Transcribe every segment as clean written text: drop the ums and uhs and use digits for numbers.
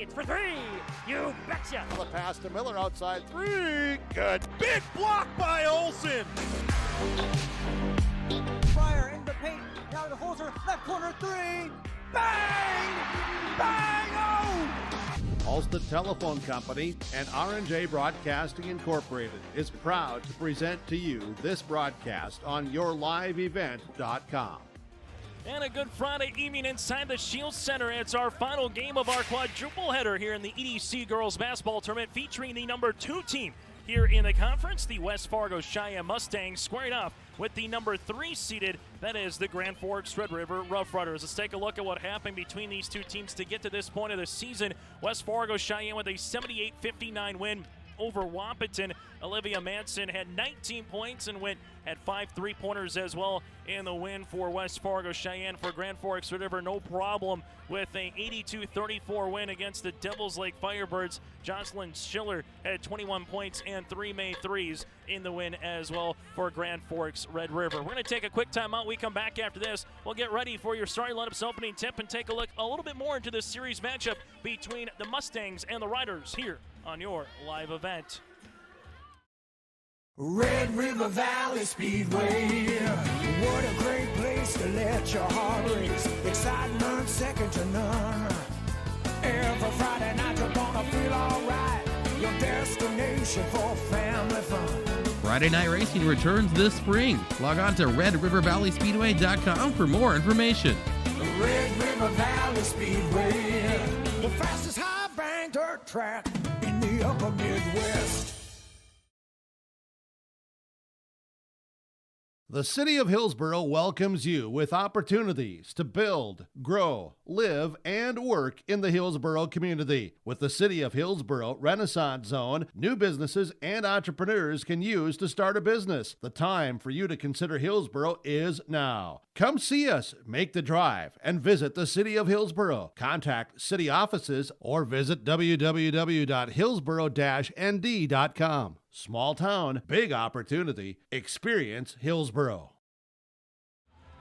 It's for three. You betcha. The pass to Miller outside three. Good. Big block by Olsen. Fryer in the paint. Now to Holzer. Left corner three. Bang! Bang! Oh! Ulster Telephone Company and R&J Broadcasting Incorporated is proud to present to you this broadcast on yourliveevent.com. And a good Friday evening inside the Shield Center. It's our final game of our quadruple header here in the EDC Girls Basketball Tournament, featuring the number 2 team here in the conference, the West Fargo Sheyenne Mustangs, squaring off with the number 3 seeded, that is the Grand Forks Red River Rough Riders. Let's take a look at what happened between these two teams to get to this point of the season. West Fargo Sheyenne with a 78-59 win over Wahpeton. Olivia Manson had 19 points and had 5 3-pointers as well in the win for West Fargo Sheyenne. For Grand Forks Red River, no problem with a 82-34 win against the Devils Lake Firebirds. Jocelyn Schiller had 21 points and 3 made threes in the win as well for Grand Forks Red River. We're going to take a quick timeout. We come back after this. We'll get ready for your starting lineups opening tip and take a look a little bit more into this series matchup between the Mustangs and the Riders here on your live event. Red River Valley Speedway, what a great place to let your heart race. Excitement second to none. Every Friday night you're gonna feel alright. Your destination for family fun. Friday night racing returns this spring. Log on to redrivervalleyspeedway.com for more information. Red River Valley Speedway, the fastest high bank dirt track in the upper Midwest. The City of Hillsboro welcomes you with opportunities to build, grow, live, and work in the Hillsboro community. With the City of Hillsboro Renaissance Zone, new businesses and entrepreneurs can use to start a business. The time for you to consider Hillsboro is now. Come see us, make the drive, and visit the City of Hillsboro. Contact city offices or visit www.hillsboro-nd.com. Small town, big opportunity. Experience Hillsboro.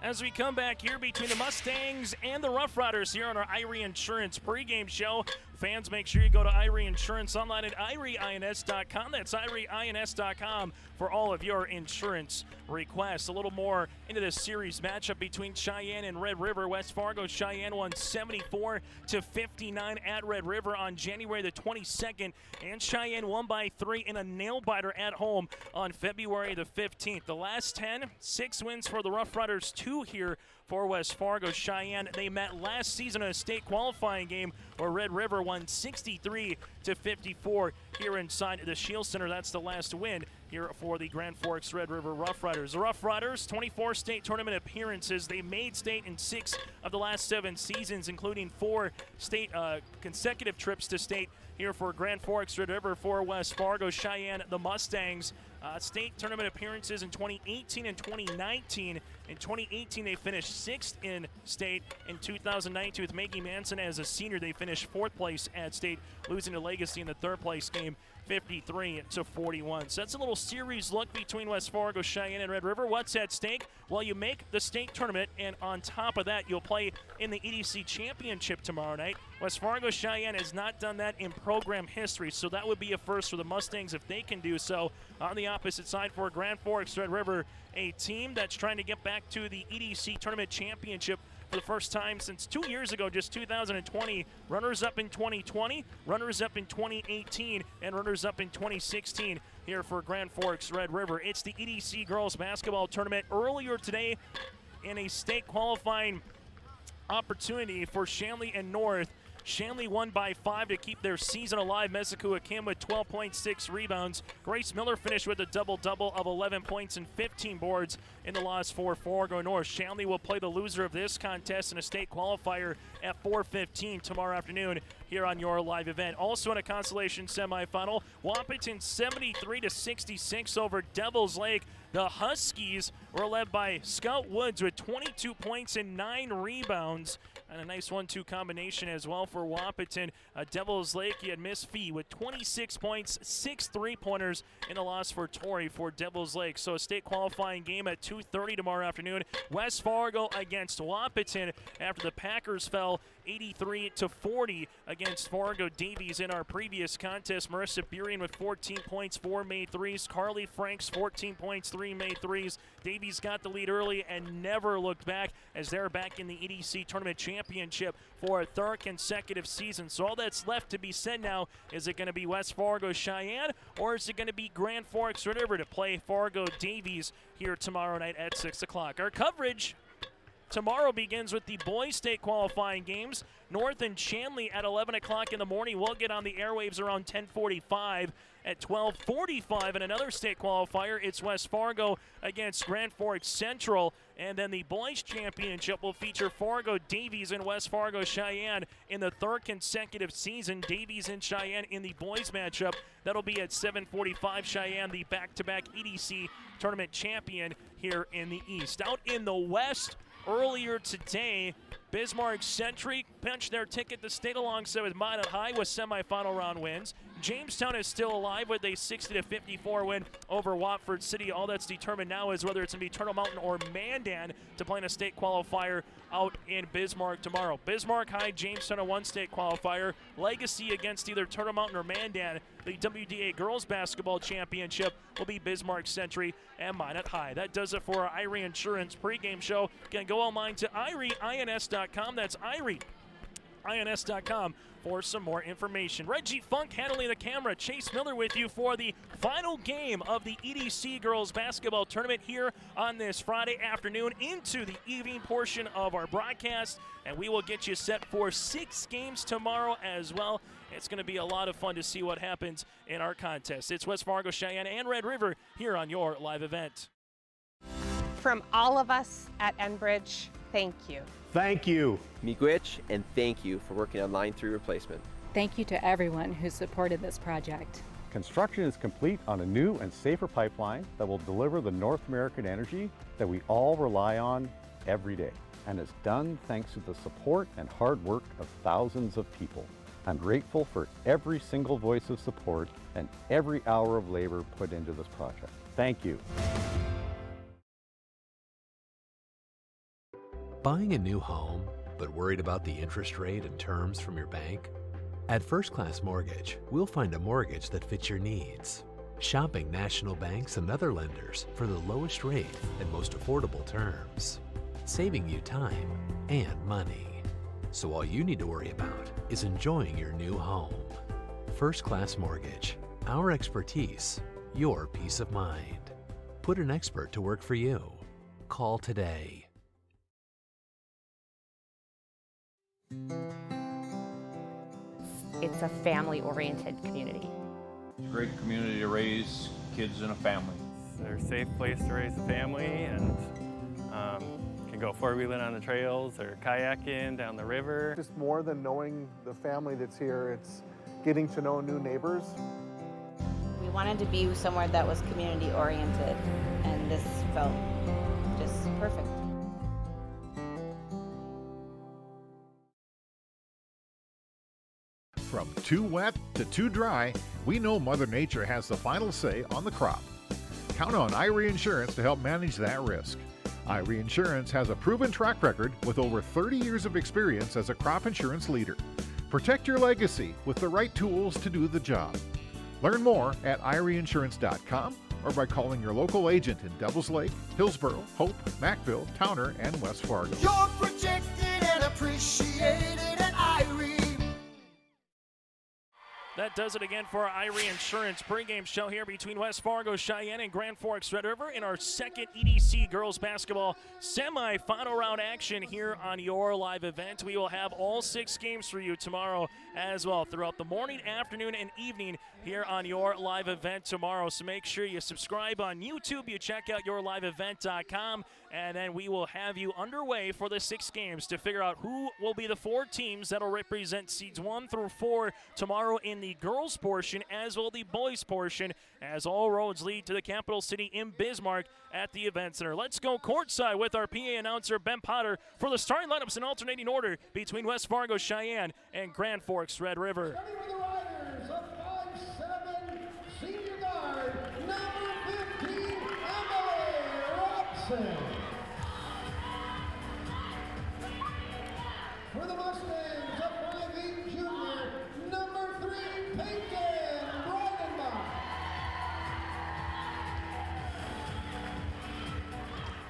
As we come back here between the Mustangs and the Rough Riders here on our Irie Insurance pregame show, fans, make sure you go to Irie Insurance online at IrieINS.com. That's IrieINS.com for all of your insurance requests. A little more into this series matchup between Cheyenne and Red River. West Fargo Cheyenne won 74-59 at Red River on January the 22nd, and Cheyenne won by 3 in a nail-biter at home on February the 15th. The last 10, 6 wins for the Rough Riders, 2 here for West Fargo Cheyenne. They met last season in a state qualifying game where Red River won 63-54 here inside the Shield Center. That's the last win here for the Grand Forks Red River Rough Riders. The Rough Riders, 24 state tournament appearances. They made state in 6 of the last 7 seasons, including 4 state consecutive trips to state here for Grand Forks Red River. For West Fargo Cheyenne, the Mustangs, state tournament appearances in 2018 and 2019. In 2018, they finished 6th in state. In 2019, with Maggie Manson as a senior, they finished 4th place at state, losing to Legacy in the 3rd place game, 53-41. So that's a little series look between West Fargo Cheyenne and Red River. What's at stake? Well, you make the state tournament, and on top of that, you'll play in the EDC championship tomorrow night. West Fargo Cheyenne has not done that in program history, so that would be a first for the Mustangs if they can do so. On the opposite side for Grand Forks Red River, a team that's trying to get back to the EDC tournament championship for the first time since 2 years ago, just 2020. Runners-up in 2020, runners-up in 2018, and runners-up in 2016 here for Grand Forks Red River. It's the EDC girls basketball tournament earlier today in a state qualifying opportunity for Shanley and North. Shanley won by 5 to keep their season alive. Mesicua Kim with 12.6 rebounds. Grace Miller finished with a double-double of 11 points and 15 boards in the loss for Fargo North. Shanley will play the loser of this contest in a state qualifier at 4:15 tomorrow afternoon here on your live event. Also in a consolation semifinal, Wahpeton 73-66 over Devil's Lake. The Huskies were led by Scout Woods with 22 points and 9 rebounds. And a nice 1-2 combination as well for Wahpeton. Devil's Lake, he had Miss Fee with 26 points, 6 3-pointers in the loss for Torrey for Devil's Lake. So a state qualifying game at 2:30 tomorrow afternoon. West Fargo against Wahpeton after the Packers fell 83-40 against Fargo Davies in our previous contest. Marissa Burian with 14 points, 4 made threes. Carly Franks, 14 points, 3 made threes. Davies got the lead early and never looked back as they're back in the EDC Tournament Championship for a 3rd consecutive season. So all that's left to be said now, is it going to be West Fargo Cheyenne or is it going to be Grand Forks Red River to play Fargo Davies here tomorrow night at 6 o'clock? Our coverage tomorrow begins with the boys' state qualifying games. North and Shanley at 11 o'clock in the morning. We'll get on the airwaves around 10:45. At 12:45 in another state qualifier, it's West Fargo against Grand Forks Central. And then the boys' championship will feature Fargo Davies and West Fargo Cheyenne in the 3rd consecutive season. Davies and Cheyenne in the boys' matchup. That'll be at 7:45. Cheyenne, the back-to-back EDC tournament champion here in the East. Out in the West, earlier today, Bismarck Century punched their ticket to state alongside with Minot High with semifinal round wins. Jamestown is still alive with a 60-54 win over Watford City. All that's determined now is whether it's going to be Turtle Mountain or Mandan to play in a state qualifier out in Bismarck tomorrow. Bismarck High, Jamestown, a one-state qualifier. Legacy against either Turtle Mountain or Mandan. The WDA Girls Basketball Championship will be Bismarck Century and Minot High. That does it for our Irie Insurance pregame show. You can go online to IRIEINS.com. That's IRIEINS.com for some more information. Reggie Funk handling the camera. Chase Miller with you for the final game of the EDC Girls Basketball Tournament here on this Friday afternoon into the evening portion of our broadcast. And we will get you set for 6 games tomorrow as well. It's going to be a lot of fun to see what happens in our contest. It's West Fargo, Cheyenne, and Red River here on your live event. From all of us at Enbridge, thank you. Thank you. Miigwech, and thank you for working on Line 3 replacement. Thank you to everyone who supported this project. Construction is complete on a new and safer pipeline that will deliver the North American energy that we all rely on every day. And it's done thanks to the support and hard work of thousands of people. I'm grateful for every single voice of support and every hour of labor put into this project. Thank you. Buying a new home, but worried about the interest rate and terms from your bank? At First Class Mortgage, we'll find a mortgage that fits your needs. Shopping national banks and other lenders for the lowest rate and most affordable terms. Saving you time and money. So all you need to worry about is enjoying your new home. First Class Mortgage. Our expertise, your peace of mind. Put an expert to work for you. Call today. It's a family-oriented community. It's a great community to raise kids in a family. They're a safe place to raise a family, and can go four-wheeling on the trails or kayaking down the river. Just more than knowing the family that's here, it's getting to know new neighbors. We wanted to be somewhere that was community-oriented, and this felt just perfect. From too wet to too dry, we know Mother Nature has the final say on the crop. Count on Irie Insurance to help manage that risk. Irie Insurance has a proven track record with over 30 years of experience as a crop insurance leader. Protect your legacy with the right tools to do the job. Learn more at IRIEinsurance.com or by calling your local agent in Devils Lake, Hillsborough, Hope, Mackville, Towner, and West Fargo. You're protected and appreciated at Irie. That does it again for our Irie Insurance pregame show here between West Fargo, Cheyenne, and Grand Forks Red River in our second EDC girls basketball semi-final round action here on your live event. We will have all 6 games for you tomorrow as well throughout the morning, afternoon, and evening here on your live event tomorrow. So make sure you subscribe on YouTube, you check out yourliveevent.com, and then we will have you underway for the 6 games to figure out who will be the 4 teams that will represent seeds 1 through 4 tomorrow in the girls portion as well the boys portion, as all roads lead to the capital city in Bismarck at the event center. Let's go courtside with our PA announcer Ben Potter for the starting lineups in alternating order between West Fargo, Cheyenne, and Grand Forks Red River. Senior guard, number 15, Emily Robson. For the Mustangs, a 5'8" junior, number 3, Peyton Breidenbach.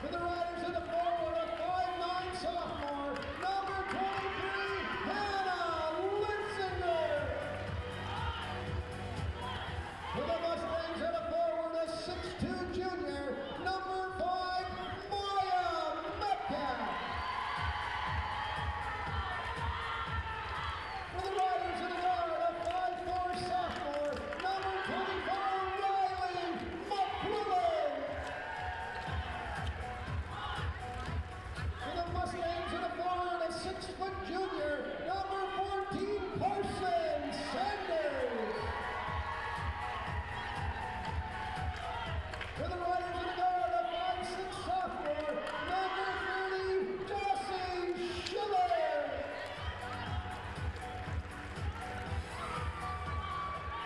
For the Riders in the forward, a 5'9" sophomore, number 23, Hannah Lindsinger.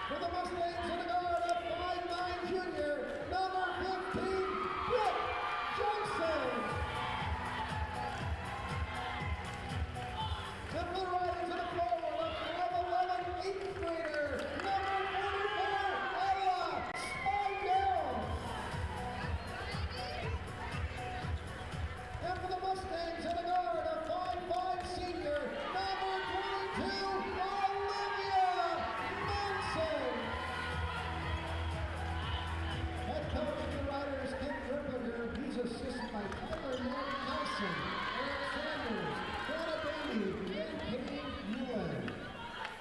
For the Mustangs in the guard of 5'9" junior, number 15, Brooke Johnson. And for the Riders in the floor of 5'11", 8th grader, number 44, Ella Spidell. And for the Mustangs in the guard of 5'5" senior, number 22, Olivia Manson. Head coach of the Riders, Kim Rippliger, he's assisted by Tyler Nelson, Eric Sanders, Donna Bailey, and Katie Ewan.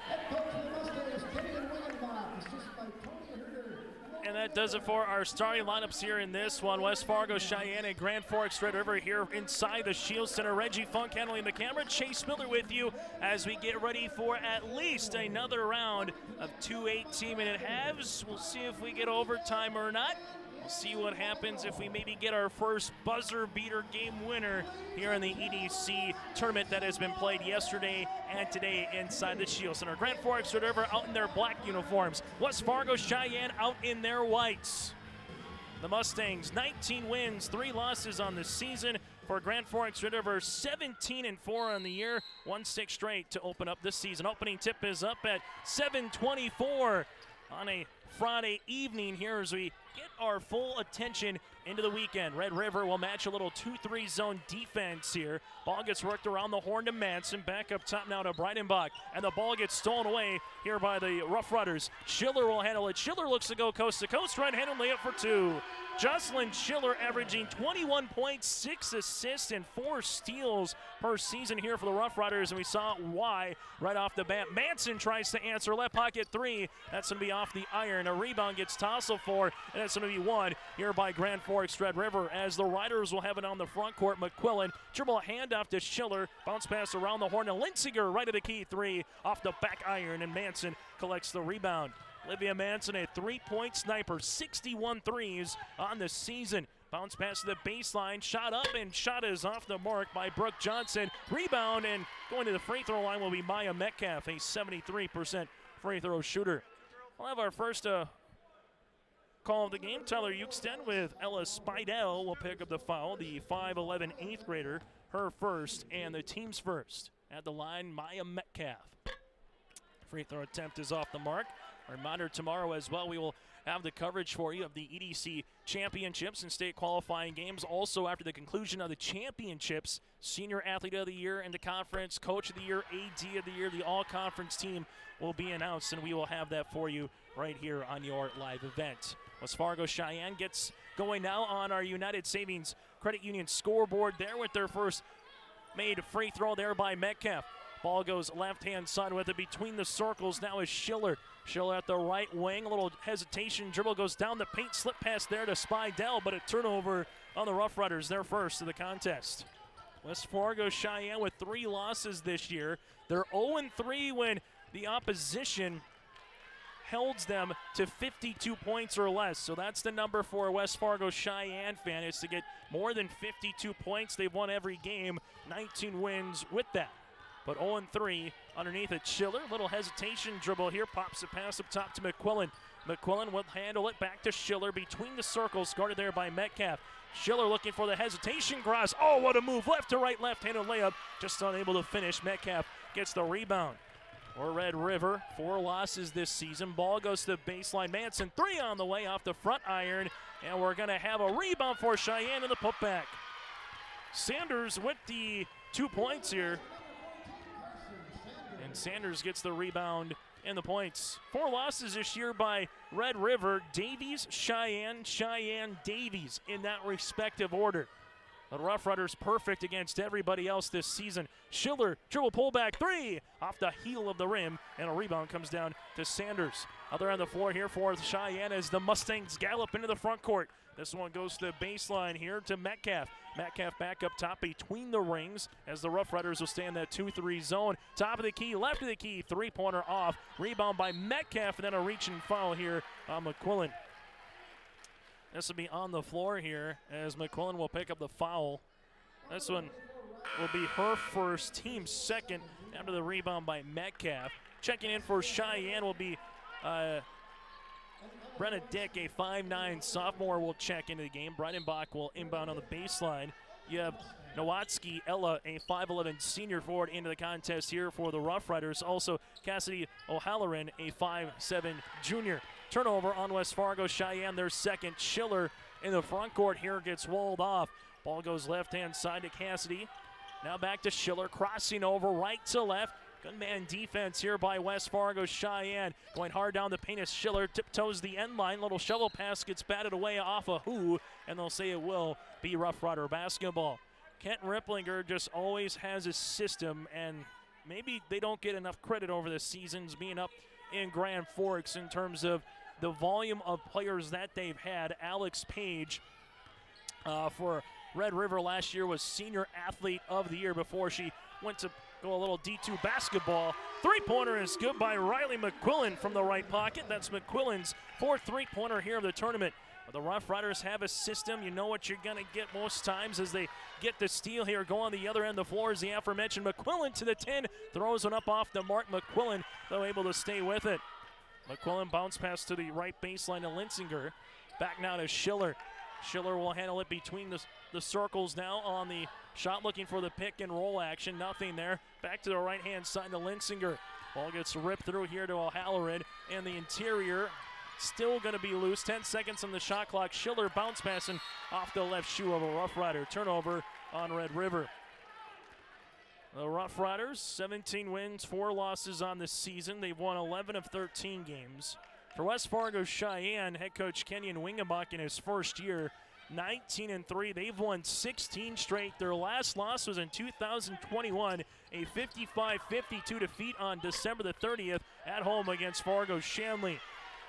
Head coach of the Mustangs, Kenyon Wingenbach, assisted by Tony Herder. And that does it for our starting lineups here in this one. West Fargo, Cheyenne, and Grand Forks Red River here inside the Shield Center. Reggie Funk handling the camera. Chase Miller with you as we get ready for at least another round of 2 18-minute halves. We'll see if we get overtime or not. We'll see what happens if we maybe get our first buzzer beater game winner here in the EDC tournament that has been played yesterday and today inside the Shield Center. Grand Forks Red River out in their black uniforms. West Fargo Cheyenne out in their whites. The Mustangs 19 wins, 3 losses on the season. For Grand Forks Red River 17-4 on the year, 1-6 straight to open up this season. Opening tip is up at 7:24 on a Friday evening here as we get our full attention into the weekend. Red River will match a little 2-3 zone defense here. Ball gets worked around the horn to Manson. Back up top now to Breidenbach. And the ball gets stolen away here by the Rough Riders. Schiller will handle it. Schiller looks to go coast to coast. Right-handed layup for 2. Jocelyn Schiller averaging 21 points, 6 assists, and 4 steals per season here for the Rough Riders, and we saw why right off the bat. Manson tries to answer left pocket 3. That's going to be off the iron. A rebound gets tousled for, and that's going to be 1 here by Grand Forks Red River as the Riders will have it on the front court. McQuillan dribble a handoff to Schiller. Bounce pass around the horn to Lindsinger right of the key 3 off the back iron, and Manson collects the rebound. Olivia Manson, a 3-point sniper, 61 threes on the season. Bounce pass to the baseline, shot up, and shot is off the mark by Brooke Johnson. Rebound, and going to the free throw line will be Maya Metcalf, a 73% free throw shooter. We'll have our first call of the game. Tyler Euxton with Ella Spidell will pick up the foul. The 5'11" 8th grader, her first, and the team's first. At the line, Maya Metcalf. Free throw attempt is off the mark. Reminder tomorrow as well, we will have the coverage for you of the EDC championships and state qualifying games. Also, after the conclusion of the championships, Senior Athlete of the Year in the conference, Coach of the Year, AD of the Year, the all-conference team will be announced, and we will have that for you right here on your live event. West Fargo Cheyenne gets going now on our United Savings Credit Union scoreboard there with their first made free throw there by Metcalf. Ball goes left-hand side with it between the circles. Now is Schiller. Schiller at the right wing. A little hesitation. Dribble goes down the paint. Slip pass there to Spidell, but a turnover on the Rough Riders. Their first of the contest. West Fargo Cheyenne with 3 losses this year. They're 0-3 when the opposition holds them to 52 points or less. So that's the number for a West Fargo Cheyenne fan, is to get more than 52 points. They've won every game. 19 wins with that. But 0-3 underneath it. Schiller, little hesitation dribble here. Pops the pass up top to McQuillan. McQuillan will handle it back to Schiller between the circles, guarded there by Metcalf. Schiller looking for the hesitation cross. Oh, what a move. Left to right, left-handed layup. Just unable to finish. Metcalf gets the rebound. For Red River, 4 losses this season. Ball goes to the baseline. Manson, 3 on the way off the front iron. And we're going to have a rebound for Cheyenne in the putback. Sanders with the 2 points here. And Sanders gets the rebound and the points. 4 losses this year by Red River. Davies, Cheyenne, Cheyenne, Davies in that respective order. The Rough Riders perfect against everybody else this season. Schiller, dribble pullback 3 off the heel of the rim, and a rebound comes down to Sanders. Other on the floor here for Cheyenne as the Mustangs gallop into the front court. This one goes to the baseline here to Metcalf. Metcalf back up top between the rings as the Rough Riders will stay in that 2-3 zone. Top of the key, left of the key, 3-pointer off. Rebound by Metcalf, and then a reaching foul here on McQuillan. This will be on the floor here as McQuillan will pick up the foul. This one will be her first, team second, after the rebound by Metcalf. Checking in for Cheyenne will be Brenna Dick, a 5'9" sophomore, will check into the game. Breidenbach will inbound on the baseline. You have Nowatzki Ella, a 5'11" senior forward, into the contest here for the Rough Riders. Also, Cassidy O'Halloran, a 5'7" junior. Turnover on West Fargo Cheyenne, their second. Schiller in the front court here gets walled off. Ball goes left-hand side to Cassidy. Now back to Schiller, crossing over right to left. Good man defense here by West Fargo Cheyenne. Going hard down the paint as Schiller tiptoes the end line. Little shovel pass gets batted away off a who, and they'll say it will be Rough Rider basketball. Kent Ripplinger just always has a system, and maybe they don't get enough credit over the seasons being up in Grand Forks in terms of the volume of players that they've had. Alex Page for Red River last year was Senior Athlete of the Year before she went to go a little D2 basketball. Three-pointer is good by Riley McQuillan from the right pocket. That's McQuillan's fourth three-pointer here of the tournament. The Rough Riders have a system. You know what you're going to get most times as they get the steal here. Go on the other end of the floor is the aforementioned McQuillan to the 10. Throws one up off the mark. McQuillan, though, able to stay with it. McQuillan bounce pass to the right baseline to Lindsinger. Back now to Schiller. Schiller will handle it between the circles now on the shot, looking for the pick and roll action. Nothing there. Back to the right-hand side to Lindsinger. Ball gets ripped through here to O'Halloran, and the interior still going to be loose. 10 seconds on the shot clock. Schiller bounce passing off the left shoe of a Rough Rider. Turnover on Red River. The Rough Riders, 17 wins, 4 losses on the season. They've won 11 of 13 games. For West Fargo Cheyenne, head coach Kenyon Wingenbach in his first year, 19-3. They've won 16 straight. Their last loss was in 2021, a 55-52 defeat on December the 30th at home against Fargo Shanley.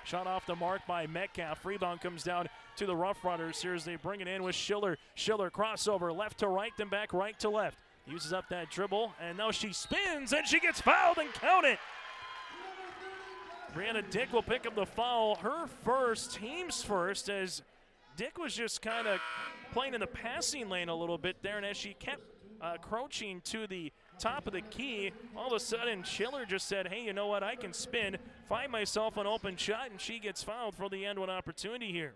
Shot off the mark by Metcalf. Rebound comes down to the Rough Riders here as they bring it in with Schiller. Schiller crossover left to right, then back right to left. Uses up that dribble, and now she spins, and she gets fouled, and count it. Brianna Dick will pick up the foul, her first, team's first, as Dick was just kind of playing in the passing lane a little bit there, and as she kept crouching to the top of the key, all of a sudden Schiller just said, hey, you know what, I can spin, find myself an open shot, and she gets fouled for the end one opportunity here.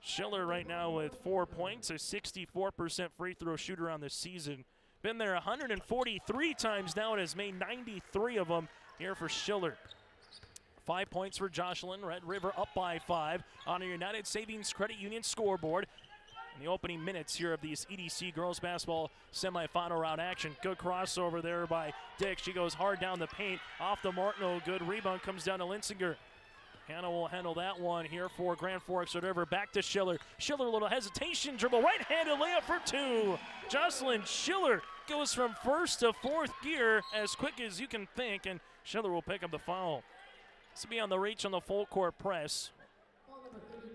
Schiller right now with 4 points, a 64% free throw shooter on the season. Been there 143 times now and has made 93 of them here for Schiller. 5 points for Jocelyn. Red River up by 5 on a United Savings Credit Union scoreboard. In the opening minutes here of these EDC girls basketball semifinal round action. Good crossover there by Dick. She goes hard down the paint. Off the mark, no good. Rebound comes down to Lindsinger. Hannah will handle that one here for Grand Forks Red River. Back to Schiller. Schiller, a little hesitation, dribble, right-handed layup for 2. Jocelyn Schiller goes from first to fourth gear as quick as you can think, and Schiller will pick up the foul. This will be on the reach on the full court press.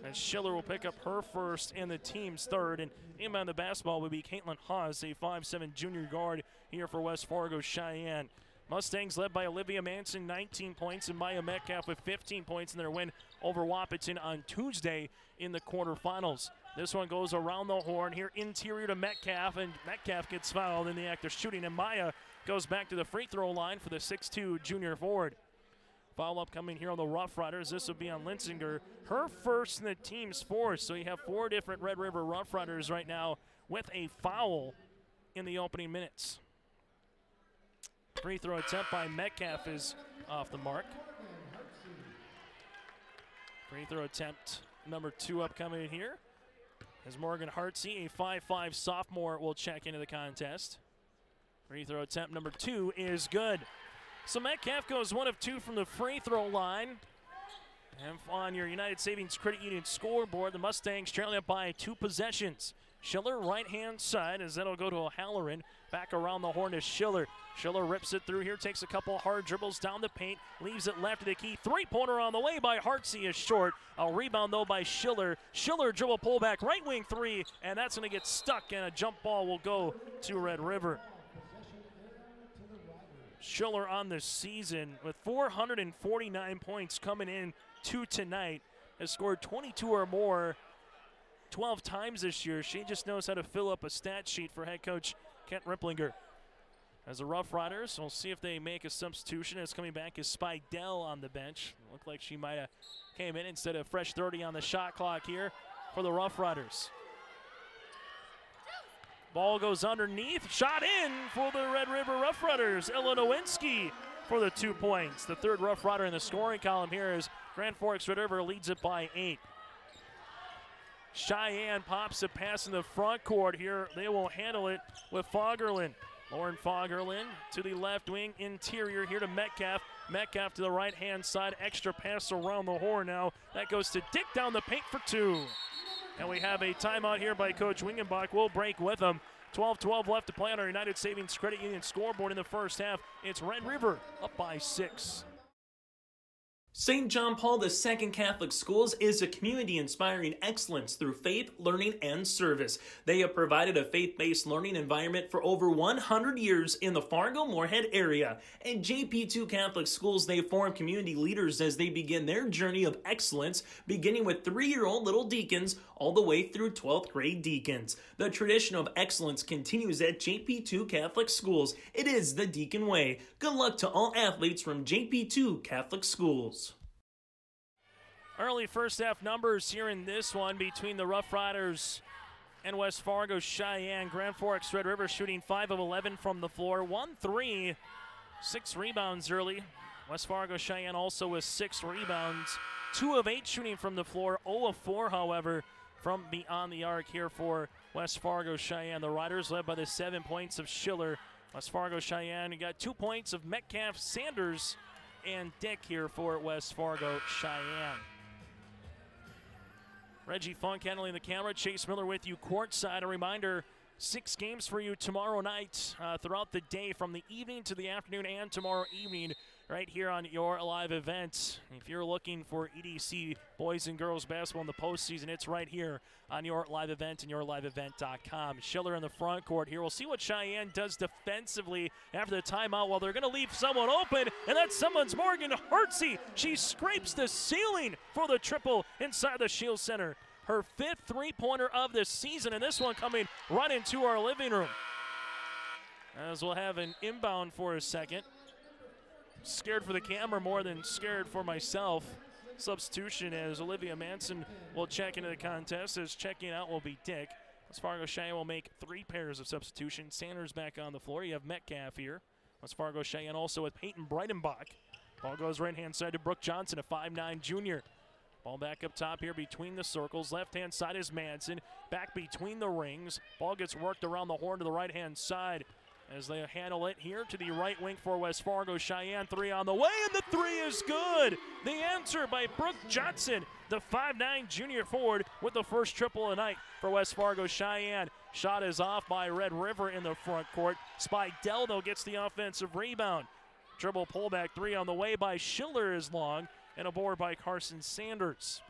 And Schiller will pick up her first and the team's third. And inbound the basketball will be Caitlin Haas, a 5'7" junior guard here for West Fargo Cheyenne. Mustangs led by Olivia Manson, 19 points, and Maya Metcalf with 15 points in their win over Wahpeton on Tuesday in the quarterfinals. This one goes around the horn here, interior to Metcalf, and Metcalf gets fouled in the act of shooting, and Maya goes back to the free throw line for the 6'2" junior forward. Foul up coming here on the Rough Riders. This will be on Lindsinger. Her first in the team's fourth, so you have 4 different Red River Rough Riders right now with a foul in the opening minutes. Free throw attempt by Metcalf is off the mark. Free throw attempt number 2 upcoming here. As Morgan Hartsey, a 5'5" sophomore, will check into the contest. Free throw attempt number 2 is good. So Metcalf goes 1 of 2 from the free throw line. And on your United Savings Credit Union scoreboard, the Mustangs trailing up by 2 possessions. Schiller right-hand side as that'll go to O'Halloran. Back around the horn is Schiller. Schiller rips it through here, takes a couple hard dribbles down the paint, leaves it left of the key. 3-pointer on the way by Hartsey is short. A rebound, though, by Schiller. Schiller dribble pullback, right wing 3, and that's going to get stuck, and a jump ball will go to Red River. Schiller on the season with 449 points coming in to tonight. Has scored 22 or more 12 times this year. She just knows how to fill up a stat sheet for head coach Kent Ripplinger. As the Rough Riders, we'll see if they make a substitution. It's coming back is Spidell on the bench. Looked like she might have came in instead of fresh 30 on the shot clock here for the Rough Riders. Ball goes underneath, shot in for the Red River Rough Riders. Ella Nowinski for the 2 points. The third Rough Rider in the scoring column here as Grand Forks Red River leads it by 8. Cheyenne pops a pass in the front court here. They will handle it with Fogerland. Lauren Fogerland to the left wing interior here to Metcalf. Metcalf to the right-hand side. Extra pass around the horn now. That goes to Dick down the paint for 2. And we have a timeout here by Coach Wingenbach. We'll break with him. 12-12 left to play on our United Savings Credit Union scoreboard in the first half. It's Red River up by 6. St. John Paul II Catholic Schools is a community inspiring excellence through faith, learning, and service. They have provided a faith-based learning environment for over 100 years in the Fargo-Moorhead area. At JP2 Catholic Schools, they form community leaders as they begin their journey of excellence, beginning with 3-year-old little deacons all the way through 12th grade deacons. The tradition of excellence continues at JP2 Catholic Schools. It is the Deacon Way. Good luck to all athletes from JP2 Catholic Schools. Early first half numbers here in this one between the Rough Riders and West Fargo Cheyenne. Grand Forks Red River shooting 5 of 11 from the floor. 1-3, 6 rebounds early. West Fargo Cheyenne also with 6 rebounds. 2 of 8 shooting from the floor. 0 of 4, however, from beyond the arc here for West Fargo Cheyenne. The Riders led by the 7 points of Schiller. West Fargo Cheyenne got 2 points of Metcalf, Sanders, and Dick here for West Fargo Cheyenne. Reggie Funk handling the camera. Chase Miller with you courtside. A reminder, 6 games for you tomorrow night throughout the day from the evening to the afternoon and tomorrow evening right here on your live event. If you're looking for EDC boys and girls basketball in the postseason, it's right here on your live event and yourliveevent.com. Schiller in the front court here. We'll see what Cheyenne does defensively after the timeout while they're going to leave someone open, and that someone's Morgan Hartsey. She scrapes the ceiling for the triple inside the Shield Center. Her 5th three-pointer of the season, and this one coming right into our living room. As we'll have an inbound for a second. Scared for the camera more than scared for myself. Substitution as Olivia Manson will check into the contest, as checking out will be Dick. West Fargo Cheyenne will make 3 pairs of substitutions. Sanders back on the floor. You have Metcalf here. West Fargo Cheyenne also with Peyton Breitenbach. Ball goes right-hand side to Brooke Johnson, a 5'9 junior. Ball back up top here between the circles. Left-hand side is Manson. Back between the rings. Ball gets worked around the horn to the right-hand side as they handle it here to the right wing for West Fargo Cheyenne. 3 on the way, and the 3 is good. The answer by Brooke Johnson, the 5'9 junior forward, with the first triple of the night for West Fargo Cheyenne. Shot is off by Red River in the front court. Spidell, though, gets the offensive rebound. Dribble pullback 3 on the way by Schiller is long, and a board by Carson Sanders.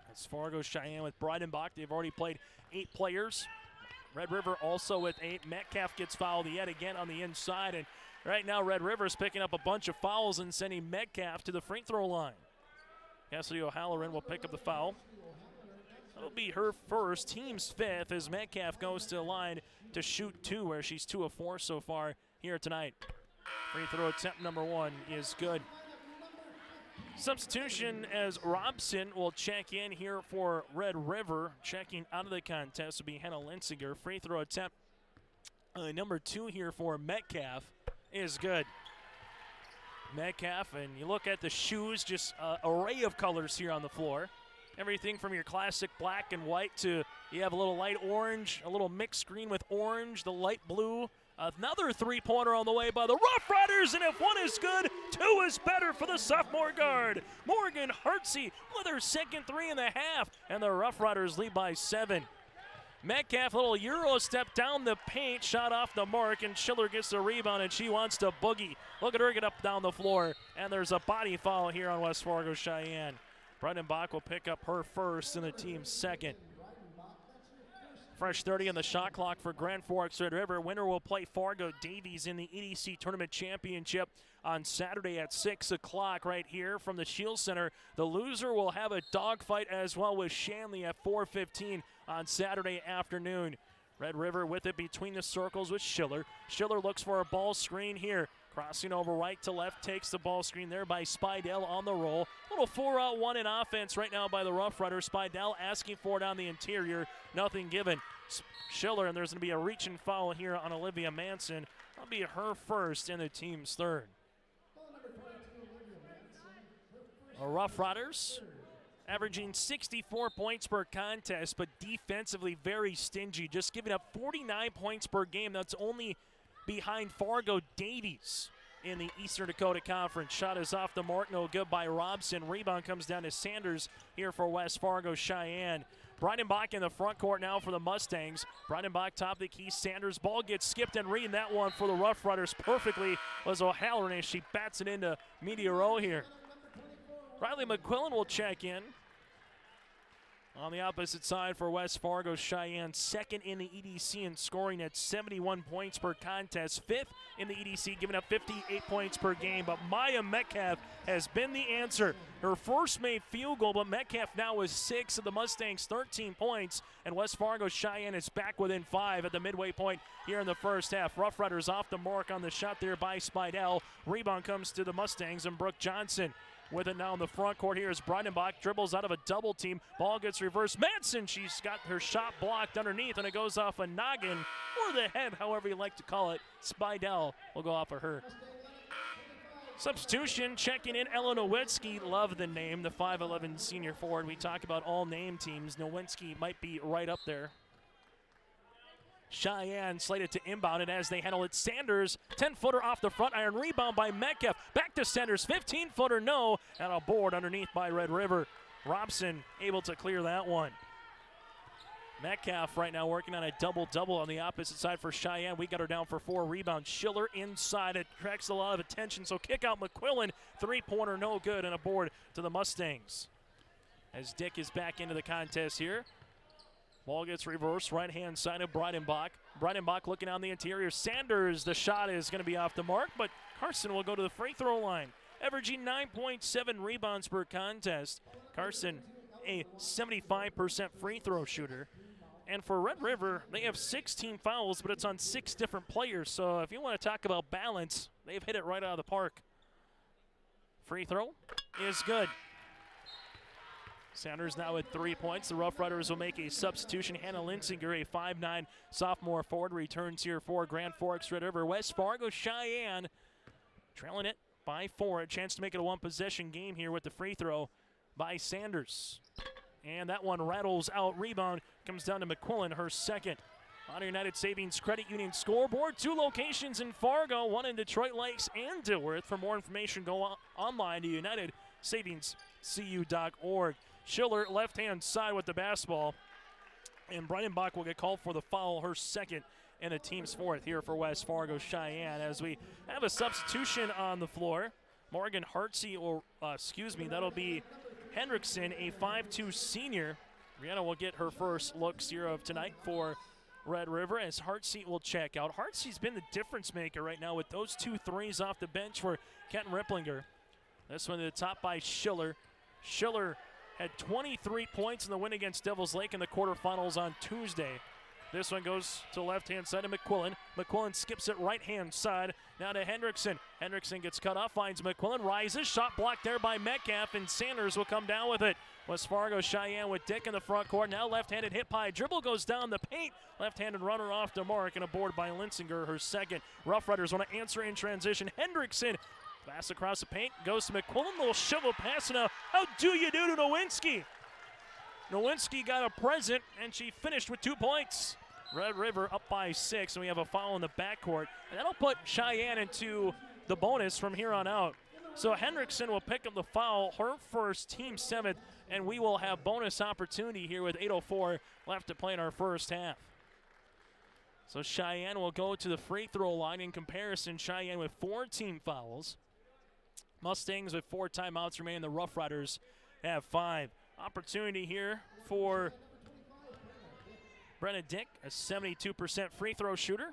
West Fargo Cheyenne with Breitenbach. They've already played 8 players. Red River also with 8. Metcalf gets fouled yet again on the inside, and right now Red River's picking up a bunch of fouls and sending Metcalf to the free throw line. Cassidy O'Halloran will pick up the foul. That'll be her first, team's 5th, as Metcalf goes to the line to shoot 2, where she's 2 of 4 so far here tonight. Free throw attempt number 1 is good. Substitution as Robson will check in here for Red River. Checking out of the contest will be Hannah Lindsinger. Free throw attempt number 2 here for Metcalf is good. Metcalf, and you look at the shoes, just an array of colors here on the floor. Everything from your classic black and white to you have a little light orange, a little mixed green with orange, the light blue. Another 3-pointer on the way by the Rough Riders, and if 1 is good, 2 is better for the sophomore guard. Morgan Hartsey with her 2nd 3 in the half, and the Rough Riders lead by 7. Metcalf, a little Euro step down the paint, shot off the mark, and Schiller gets the rebound, and she wants to boogie. Look at her get up down the floor, and there's a body foul here on West Fargo Cheyenne. Breitenbach will pick up her first and the team's 2nd. Fresh 30 on the shot clock for Grand Forks Red River. Winner will play Fargo Davies in the EDC Tournament Championship on Saturday at 6 o'clock right here from the Shield Center. The loser will have a dogfight as well with Shanley at 4:15 on Saturday afternoon. Red River with it between the circles with Schiller. Schiller looks for a ball screen here. Crossing over right to left, takes the ball screen there by Spidell on the roll. Little 4-out-1 in offense right now by the Rough Riders. Spidell asking for it on the interior. Nothing given. Schiller, and there's going to be a reach and foul here on Olivia Manson. That'll be her first and the team's third. The Rough Riders averaging 64 points per contest, but defensively very stingy, just giving up 49 points per game. That's only behind Fargo Davies in the Eastern Dakota Conference. Shot is off the mark, no good by Robson. Rebound comes down to Sanders here for West Fargo Cheyenne. Breidenbach in the front court now for the Mustangs. Breidenbach top of the key. Sanders ball gets skipped and reading that one for the Rough Riders perfectly was O'Halloran as she bats it into media row here. Riley McQuillan will check in. On the opposite side for West Fargo Cheyenne, second in the EDC in scoring at 71 points per contest, fifth in the EDC, giving up 58 points per game. But Maya Metcalf has been the answer. Her first made field goal, but Metcalf now with 6 of the Mustangs, 13 points, and West Fargo Cheyenne is back within 5 at the midway point here in the first half. Rough Riders off the mark on the shot there by Spidell. Rebound comes to the Mustangs and Brooke Johnson. With it now in the front court here is Breidenbach, dribbles out of a double team. Ball gets reversed. Manson, she's got her shot blocked underneath, and it goes off a noggin or the head, however you like to call it. Spidell will go off of her. Substitution checking in Ella Nowitzki. Love the name, the 5'11 senior forward. We talk about all name teams. Nowitzki might be right up there. Cheyenne slated to inbound it as they handle it. Sanders, 10-footer off the front iron, rebound by Metcalf. Back to Sanders, 15-footer, no, and a board underneath by Red River. Robson able to clear that one. Metcalf right now working on a double-double on the opposite side for Cheyenne. We got her down for 4 rebounds. Schiller inside. It attracts a lot of attention, so kick out McQuillan. 3-pointer, no good, and a board to the Mustangs. As Dick is back into the contest here. Ball gets reversed, right-hand side of Breidenbach. Breidenbach looking on the interior. Sanders, the shot is going to be off the mark, but Carson will go to the free throw line. Averaging 9.7 rebounds per contest. Carson, a 75% free throw shooter. And for Red River, they have 16 fouls, but it's on 6 different players. So if you want to talk about balance, they've hit it right out of the park. Free throw is good. Sanders now with 3 points. The Rough Riders will make a substitution. Hannah Lindsinger, a 5'9 sophomore forward, returns here for Grand Forks Red River. West Fargo Cheyenne trailing it by 4. A chance to make it a one-possession game here with the free throw by Sanders. And that one rattles out. Rebound comes down to McQuillan, her second. Honor United Savings Credit Union scoreboard. 2 locations in Fargo, 1 in Detroit Lakes and Dilworth. For more information, go online to UnitedSavingsCU.org. Schiller left-hand side with the basketball. And Breidenbach will get called for the foul, her second, and the team's 4th here for West Fargo Cheyenne. As we have a substitution on the floor. Morgan Hartsey, that'll be Hendrickson, a 5'2 senior. Brianna will get her first looks here of tonight for Red River as Hartsey will check out. Hartsey's been the difference maker right now with those 2 threes off the bench for Kenton Ripplinger. This one to the top by Schiller. Schiller had 23 points in the win against Devils Lake in the quarterfinals on Tuesday. This one goes to the left-hand side of McQuillan. McQuillan skips it right-hand side. Now to Hendrickson. Hendrickson gets cut off, finds McQuillan, rises. Shot blocked there by Metcalf, and Sanders will come down with it. West Fargo Cheyenne with Dick in the front court. Now left-handed hit by dribble, goes down the paint. Left-handed runner off the mark, and a board by Lindsinger, her second. Rough Riders want to answer in transition. Hendrickson pass across the paint, goes to McQuillan, little shovel pass, and how do you do to Nowinski? Nowinski got a present, and she finished with 2 points. Red River up by 6, and we have a foul in the backcourt. And that'll put Cheyenne into the bonus from here on out. So Hendrickson will pick up the foul, her first, team 7th, and we will have bonus opportunity here with 8:04 left to play in our first half. So Cheyenne will go to the free throw line. In comparison, Cheyenne with 4 team fouls. Mustangs with 4 timeouts remaining. The Rough Riders have 5. Opportunity here for Brenna Dick, a 72% free throw shooter.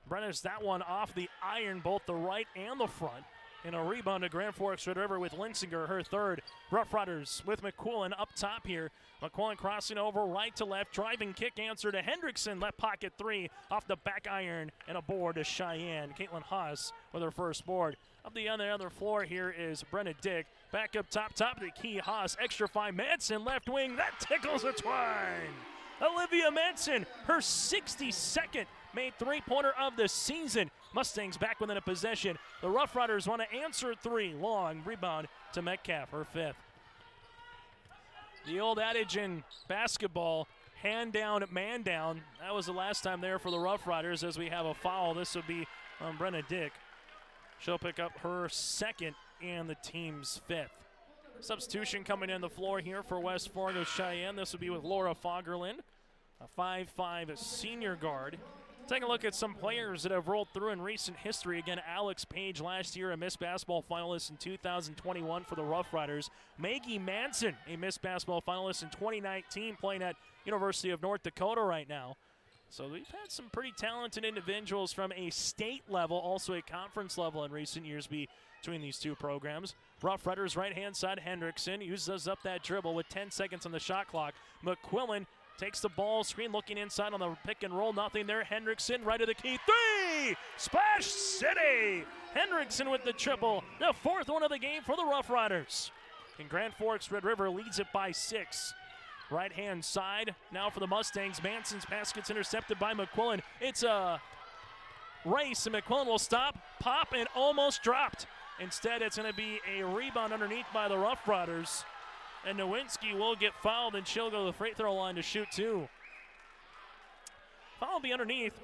Brenna's that one off the iron, both the right and the front. And a rebound to Grand Forks Red River with Lindsinger, her third. Rough Riders with McQuillan up top here. McQuillan crossing over right to left. Driving kick answer to Hendrickson. Left pocket three off the back iron and a board to Cheyenne. Caitlin Haas with her first board. Up the other floor here is Brenna Dick. Back up top of the key. Haas, extra 5. Manson, left wing. That tickles a twine. Olivia Manson, her 62nd made three-pointer of the season. Mustangs back within a possession. The Rough Riders want to answer three. Long rebound to Metcalf, her fifth. The old adage in basketball, hand down, man down. That was the last time there for the Rough Riders as we have a foul. This would be on Brenna Dick. She'll pick up her second and the team's fifth. Substitution coming in the floor here for West Fargo Cheyenne. This will be with Laura Fogerland, a 5'5" senior guard. Take a look at some players that have rolled through in recent history. Again, Alex Page last year, a Miss Basketball finalist in 2021 for the Rough Riders. Maggie Manson, a Miss Basketball finalist in 2019, playing at University of North Dakota right now. So we've had some pretty talented individuals from a state level, also a conference level in recent years between these two programs. Rough Riders right-hand side, Hendrickson uses up that dribble with 10 seconds on the shot clock. McQuillan takes the ball, screen looking inside on the pick and roll. Nothing there. Hendrickson right to the key. Three! Splash City! Hendrickson with the triple. The fourth one of the game for the Rough Riders. And Grand Forks Red River leads it by 6. Right-hand side now for the Mustangs. Manson's pass gets intercepted by McQuillan. It's a race, and McQuillan will stop, pop, and almost dropped. Instead, it's going to be a rebound underneath by the Rough Riders. And Nowinski will get fouled, and she'll go to the free throw line to shoot 2. Foul will be underneath.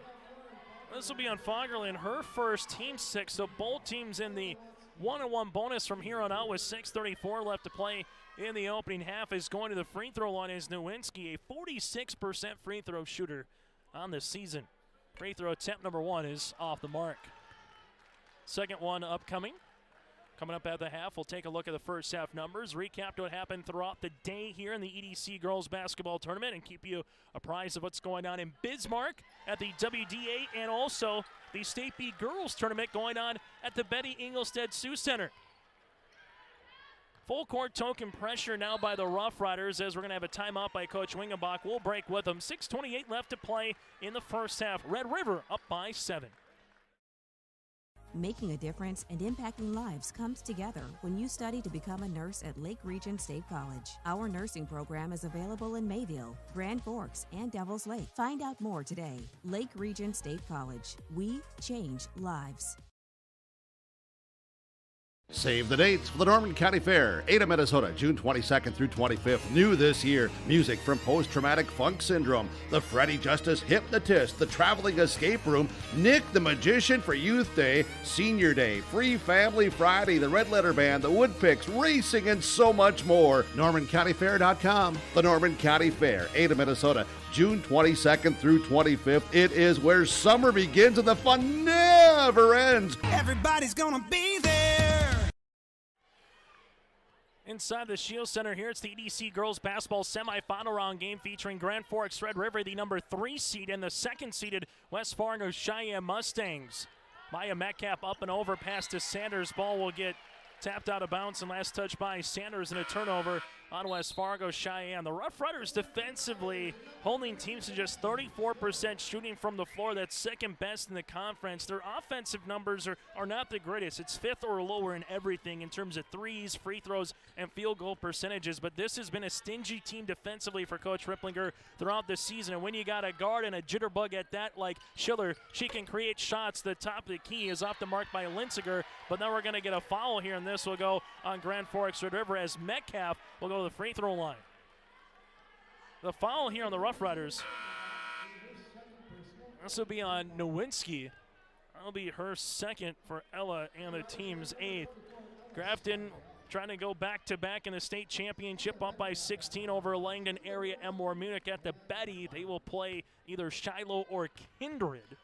This will be on Fogerland, her first, team 6. So both teams in the 1-on-1 bonus from here on out with 6:34 left to play in the opening half. Is going to the free throw line is Nowinski, a 46% free throw shooter on the season. Free throw attempt number 1 is off the mark. Second one upcoming. Coming up at the half, we'll take a look at the first half numbers, recap what happened throughout the day here in the EDC Girls Basketball Tournament, and keep you apprised of what's going on in Bismarck at the WDA and also the State B Girls Tournament going on at the Betty Engelstead Sioux Center. Full court token pressure now by the Rough Riders as we're going to have a timeout by Coach Wingenbach. We'll break with them. 6:28 left to play in the first half. Red River up by 7. Making a difference and impacting lives comes together when you study to become a nurse at Lake Region State College. Our nursing program is available in Mayville, Grand Forks, and Devils Lake. Find out more today. Lake Region State College. We change lives. Save the dates for the Norman County Fair, Ada, Minnesota, June 22nd through 25th. New this year, music from Post-Traumatic Funk Syndrome, the Freddie Justice Hypnotist, the Traveling Escape Room, Nick the Magician for Youth Day, Senior Day, Free Family Friday, the Red Letter Band, the Woodpicks, racing, and so much more. NormanCountyFair.com. The Norman County Fair, Ada, Minnesota, June 22nd through 25th. It is where summer begins and the fun never ends. Everybody's gonna be there. Inside the Shield Center here, it's the EDC Girls Basketball Semifinal round game featuring Grand Forks Red River, the number 3 seed, and the 2nd seeded West Fargo Cheyenne Mustangs. Maya Metcalf up and over pass to Sanders. Ball will get tapped out of bounds and last touch by Sanders, and a turnover on West Fargo Cheyenne. The Rough Riders defensively holding teams to just 34% shooting from the floor. That's second best in the conference. Their offensive numbers are not the greatest. It's 5th or lower in everything in terms of threes, free throws, and field goal percentages. But this has been a stingy team defensively for Coach Ripplinger throughout the season. And when you got a guard and a jitterbug at that like Schiller, she can create shots. The top of the key is off the mark by Lindsinger. But now we're going to get a foul here, and this will go on Grand Forks Red River as Metcalf will go to the free throw line. The foul here on the Rough Riders. This will be on Nowinski. That'll be her second for Ella and the team's 8th. Grafton trying to go back-to-back in the state championship, up by 16 over Langdon area Elmore Munich at the Betty. They will play either Shiloh or Kindred.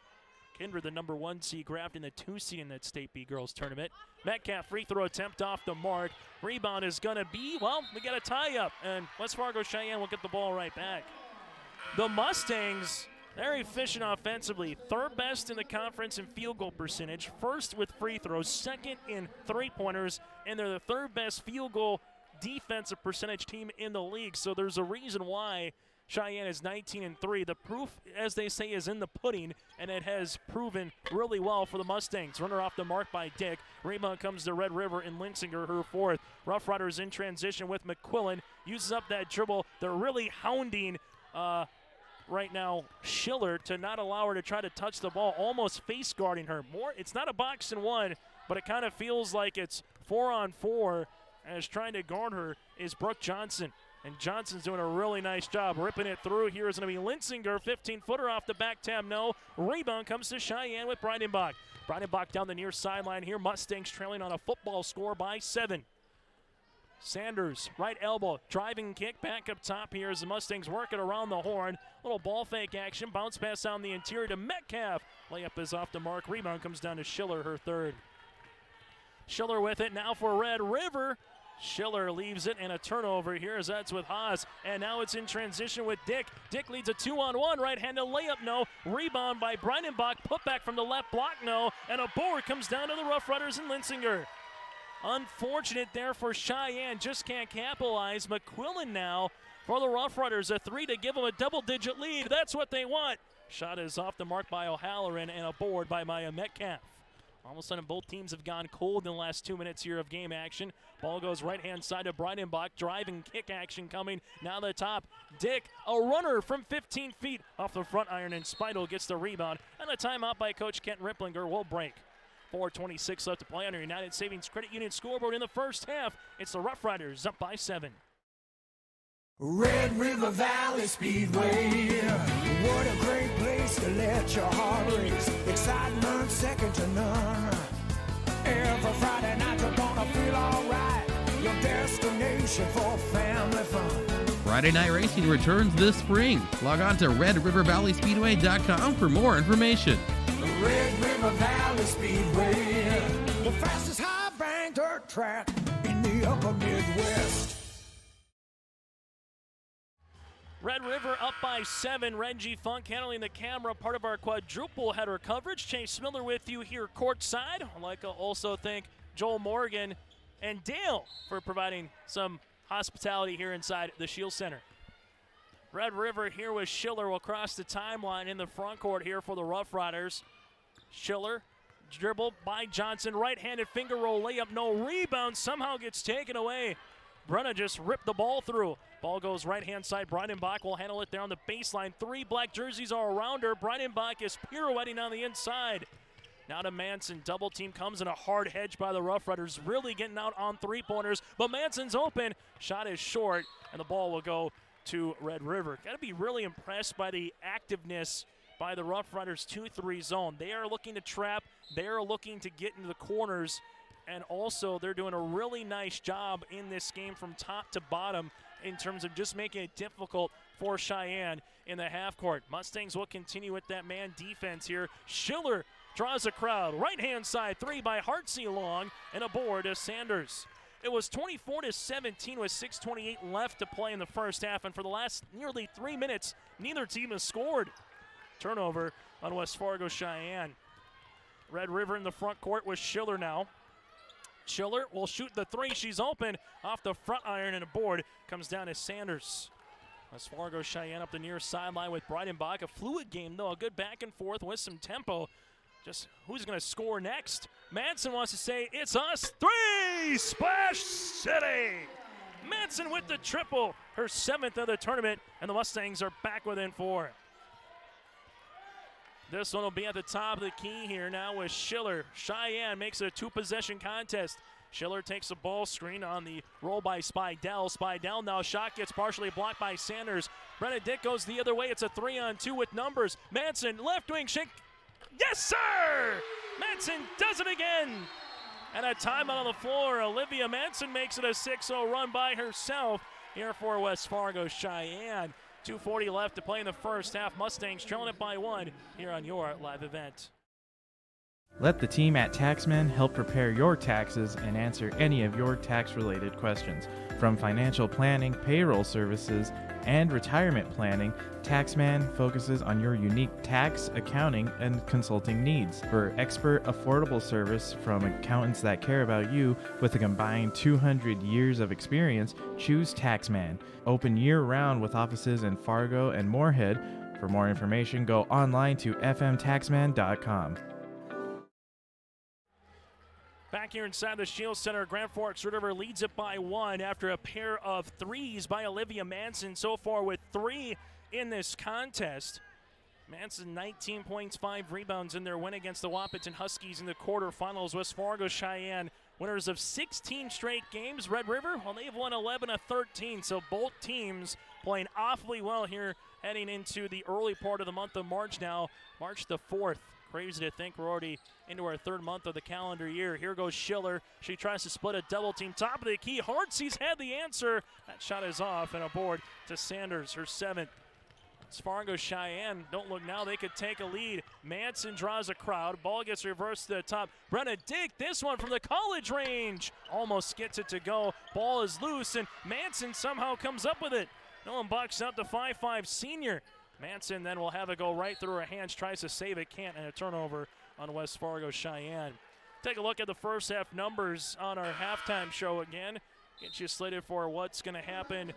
Kindred, the number 1 seed, Grafton, the 2 seed in that State B Girls Tournament. Metcalf free throw attempt off the mark. Rebound is going to be, well, we got a tie-up, and West Fargo Cheyenne will get the ball right back. The Mustangs They're efficient offensively. Third best in the conference in field goal percentage. First with free throws. Second in three-pointers. And they're the third best field goal defensive percentage team in the league. So there's a reason why Cheyenne is 19-3. The proof, as they say, is in the pudding, and it has proven really well for the Mustangs. Runner off the mark by Dick. Rebound comes to Red River and Lindsinger, her fourth. Rough Riders in transition with McQuillan. Uses up that dribble. They're really hounding right now Schiller to not allow her to try to touch the ball, almost face guarding her. It's not a box and one, but it kind of feels like it's 4-on-4, as trying to guard her is Brooke Johnson. And Johnson's doing a really nice job ripping it through. Here is going to be Lindsinger, 15-footer off the back tab, no. Rebound comes to Cheyenne with Breidenbach. Breidenbach down the near sideline here. Mustangs trailing on a football score by 7. Sanders, right elbow, driving kick back up top here as the Mustangs work it around the horn. Little ball fake action, bounce pass down the interior to Metcalf. Layup is off the mark. Rebound comes down to Schiller, her third. Schiller with it now for Red River. Schiller leaves it, and a turnover here as that's with Haas. And now it's in transition with Dick. Dick leads a 2-on-1, right-handed layup, no. Rebound by Breidenbach, put back from the left block, no. And a board comes down to the Rough Riders and Lindsinger. Unfortunate there for Cheyenne, just can't capitalize. McQuillan now for the Rough Riders, a 3 to give them a double-digit lead. That's what they want. Shot is off the mark by O'Halloran, and a board by Maya Metcalf. All of a sudden, both teams have gone cold in the last 2 minutes here of game action. Ball goes right-hand side to Breidenbach. Driving kick action coming. Now the top. Dick, a runner from 15 feet off the front iron, and Speidel gets the rebound. And a timeout by Coach Kent Ripplinger will break. 4:26 left to play on the United Savings Credit Union scoreboard in the first half. It's the Rough Riders up by 7. Red River Valley Speedway, what a great place to let your heart race. Excitement second to none. Every Friday night you're gonna feel alright. Your destination for family fun. Friday night racing returns this spring. Log on to RedRiverValleySpeedway.com for more information. Red River Valley Speedway, the fastest high bank dirt track in the upper Midwest. Red River up by 7. Reggie Funk handling the camera, part of our quadruple header coverage. Chase Miller with you here courtside. I'd like to also thank Joel Morgan and Dale for providing some hospitality here inside the Shield Center. Red River here with Schiller will cross the timeline in the front court here for the Rough Riders. Schiller, dribble by Johnson, right-handed finger roll layup, no rebound, somehow gets taken away. Brenna just ripped the ball through. Ball goes right-hand side. Breidenbach will handle it there on the baseline. 3 black jerseys are around her. Breidenbach is pirouetting on the inside. Now to Manson. Double team comes in a hard hedge by the Rough Riders. Really getting out on three-pointers. But Manson's open. Shot is short, and the ball will go to Red River. Got to be really impressed by the activeness by the Rough Riders 2-3 zone. They are looking to trap. They are looking to get into the corners. And also, they're doing a really nice job in this game from top to bottom in terms of just making it difficult for Cheyenne in the half court. Mustangs will continue with that man defense here. Schiller draws a crowd. Right-hand side, 3 by Hartsey long, and a board to Sanders. It was 24-17 with 6:28 left to play in the first half, and for the last nearly 3 minutes, neither team has scored. Turnover on West Fargo Cheyenne. Red River in the front court with Schiller now. Schiller will shoot the 3. She's open off the front iron, and a board comes down to Sanders. West Fargo Cheyenne up the near sideline with Breidenbach. A fluid game, though. A good back and forth with some tempo. Just who's going to score next? Manson wants to say, it's us. 3! Splash City! Manson with the triple. Her 7th of the tournament, and the Mustangs are back within 4. This one will be at the top of the key here now with Schiller. Cheyenne makes it a 2-possession contest. Schiller takes a ball screen on the roll by Speidel. Speidel now shot gets partially blocked by Sanders. Brenna Dick goes the other way. It's a 3-on-2 with numbers. Manson, left wing shake. Yes, sir! Manson does it again. And a timeout on the floor. Olivia Manson makes it a 6-0 run by herself here for West Fargo Cheyenne. 2:40 left to play in the first half. Mustangs trailing it by 1 here on your live event. Let the team at Taxman help prepare your taxes and answer any of your tax-related questions. From financial planning, payroll services, and retirement planning, Taxman focuses on your unique tax, accounting, and consulting needs. For expert, affordable service from accountants that care about you with a combined 200 years of experience, choose Taxman. Open year-round with offices in Fargo and Moorhead. For more information, go online to fmtaxman.com. Back here inside the Shield Center, Grand Forks Red River leads it by 1 after a pair of threes by Olivia Manson so far with 3 in this contest. Manson 19 points, 5 rebounds in their win against the Wahpeton Huskies in the quarterfinals. West Fargo Cheyenne, winners of 16 straight games. Red River, well, they've won 11 of 13, so both teams playing awfully well here heading into the early part of the month of March now, March the 4th. Crazy to think we're already into our 3rd month of the calendar year. Here goes Schiller. She tries to split a double team. Top of the key. Hartsea's had the answer. That shot is off and a board to Sanders, her 7th. It's Fargo Cheyenne. Don't look now. They could take a lead. Manson draws a crowd. Ball gets reversed to the top. Brenna Dick, this one from the college range. Almost gets it to go. Ball is loose, and Manson somehow comes up with it. Nolan Bucks out to 5'5" senior. Manson then will have it go right through her hands, tries to save it, can't, and a turnover on West Fargo Cheyenne. Take a look at the first half numbers on our halftime show again. Get you slated for what's going to happen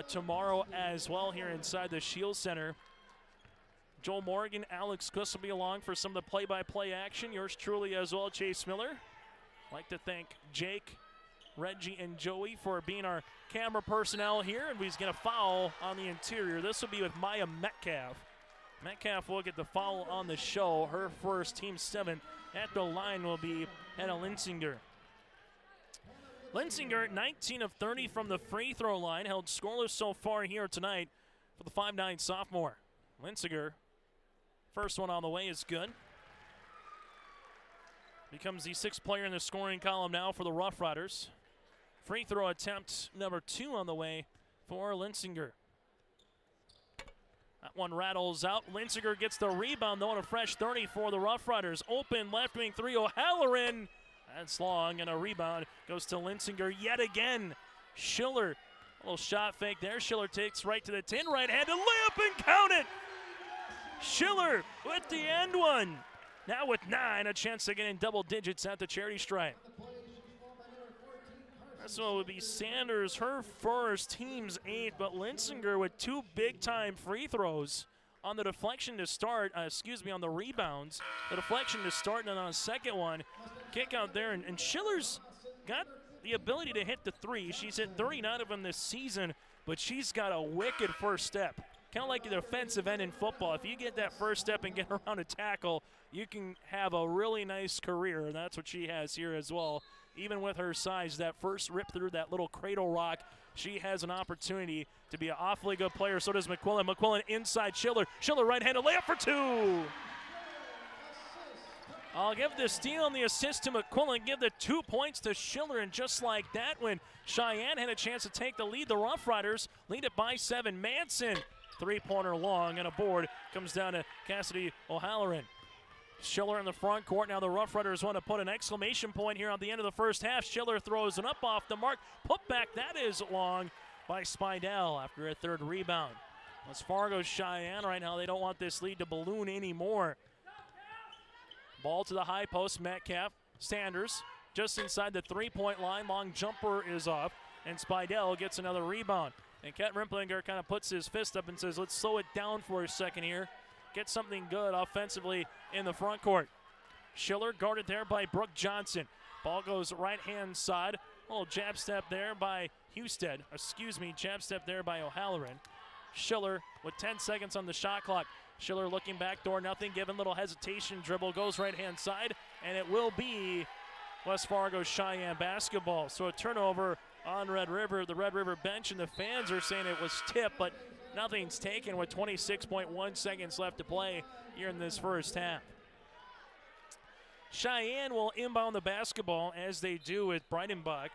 tomorrow as well here inside the Shield Center. Joel Morgan, Alex Kuss will be along for some of the play-by-play action. Yours truly as well, Chase Miller. I'd like to thank Jake, Reggie, and Joey for being our camera personnel here, and he's going to foul on the interior. This will be with Maya Metcalf. Metcalf will get the foul on the show. Her first, team 7th. At the line will be Hannah Lindsinger. Lindsinger, 19 of 30 from the free throw line, held scoreless so far here tonight for the 5'9" sophomore. Lindsinger, first one on the way is good. Becomes the 6th player in the scoring column now for the Rough Riders. Free throw attempt number 2 on the way for Lindsinger. That one rattles out. Lindsinger gets the rebound, though, and a fresh 30 for the Rough Riders. Open left wing 3, O'Halloran. That's long, and a rebound goes to Lindsinger yet again. Schiller, a little shot fake there. Schiller takes right to the tin, right-handed layup and count it. Schiller with the end one. Now with 9, a chance to get in double digits at the charity stripe. This one would be Sanders, her first, team's 8th, but Lindsinger with 2 big-time free throws on the deflection to start, on the rebounds. The deflection to start, and then on the second one, kick out there, and Schiller's got the ability to hit the 3. She's hit 39 of them this season, but she's got a wicked first step. Kind of like the defensive end in football. If you get that first step and get around a tackle, you can have a really nice career, and that's what she has here as well. Even with her size, that first rip through that little cradle rock, she has an opportunity to be an awfully good player. So does McQuillan. McQuillan inside Schiller. Schiller right-handed layup for 2. I'll give the steal and the assist to McQuillan, give the 2 points to Schiller, and just like that, when Cheyenne had a chance to take the lead, the Rough Riders lead it by 7. Manson, 3-pointer long, and a board comes down to Cassidy O'Halloran. Schiller in the front court. Now the Rough Riders want to put an exclamation point here on the end of the first half. Schiller throws it up off the mark. Put back, that is long by Spidell after a 3rd rebound. As Fargo Cheyenne right now, they don't want this lead to balloon anymore. Ball to the high post, Metcalf. Sanders just inside the 3-point line. Long jumper is off, and Spidell gets another rebound. And Ket Rimplinger kind of puts his fist up and says, let's slow it down for a second here. Get something good offensively in the front court. Schiller guarded there by Brooke Johnson. Ball goes right-hand side. A little jab step there by jab step there by O'Halloran. Schiller with 10 seconds on the shot clock. Schiller looking back door, nothing given, little hesitation, dribble, goes right-hand side, and it will be West Fargo Cheyenne basketball. So a turnover on Red River. The Red River bench and the fans are saying it was tipped, but nothing's taken with 26.1 seconds left to play here in this first half. Cheyenne will inbound the basketball as they do with Breidenbach.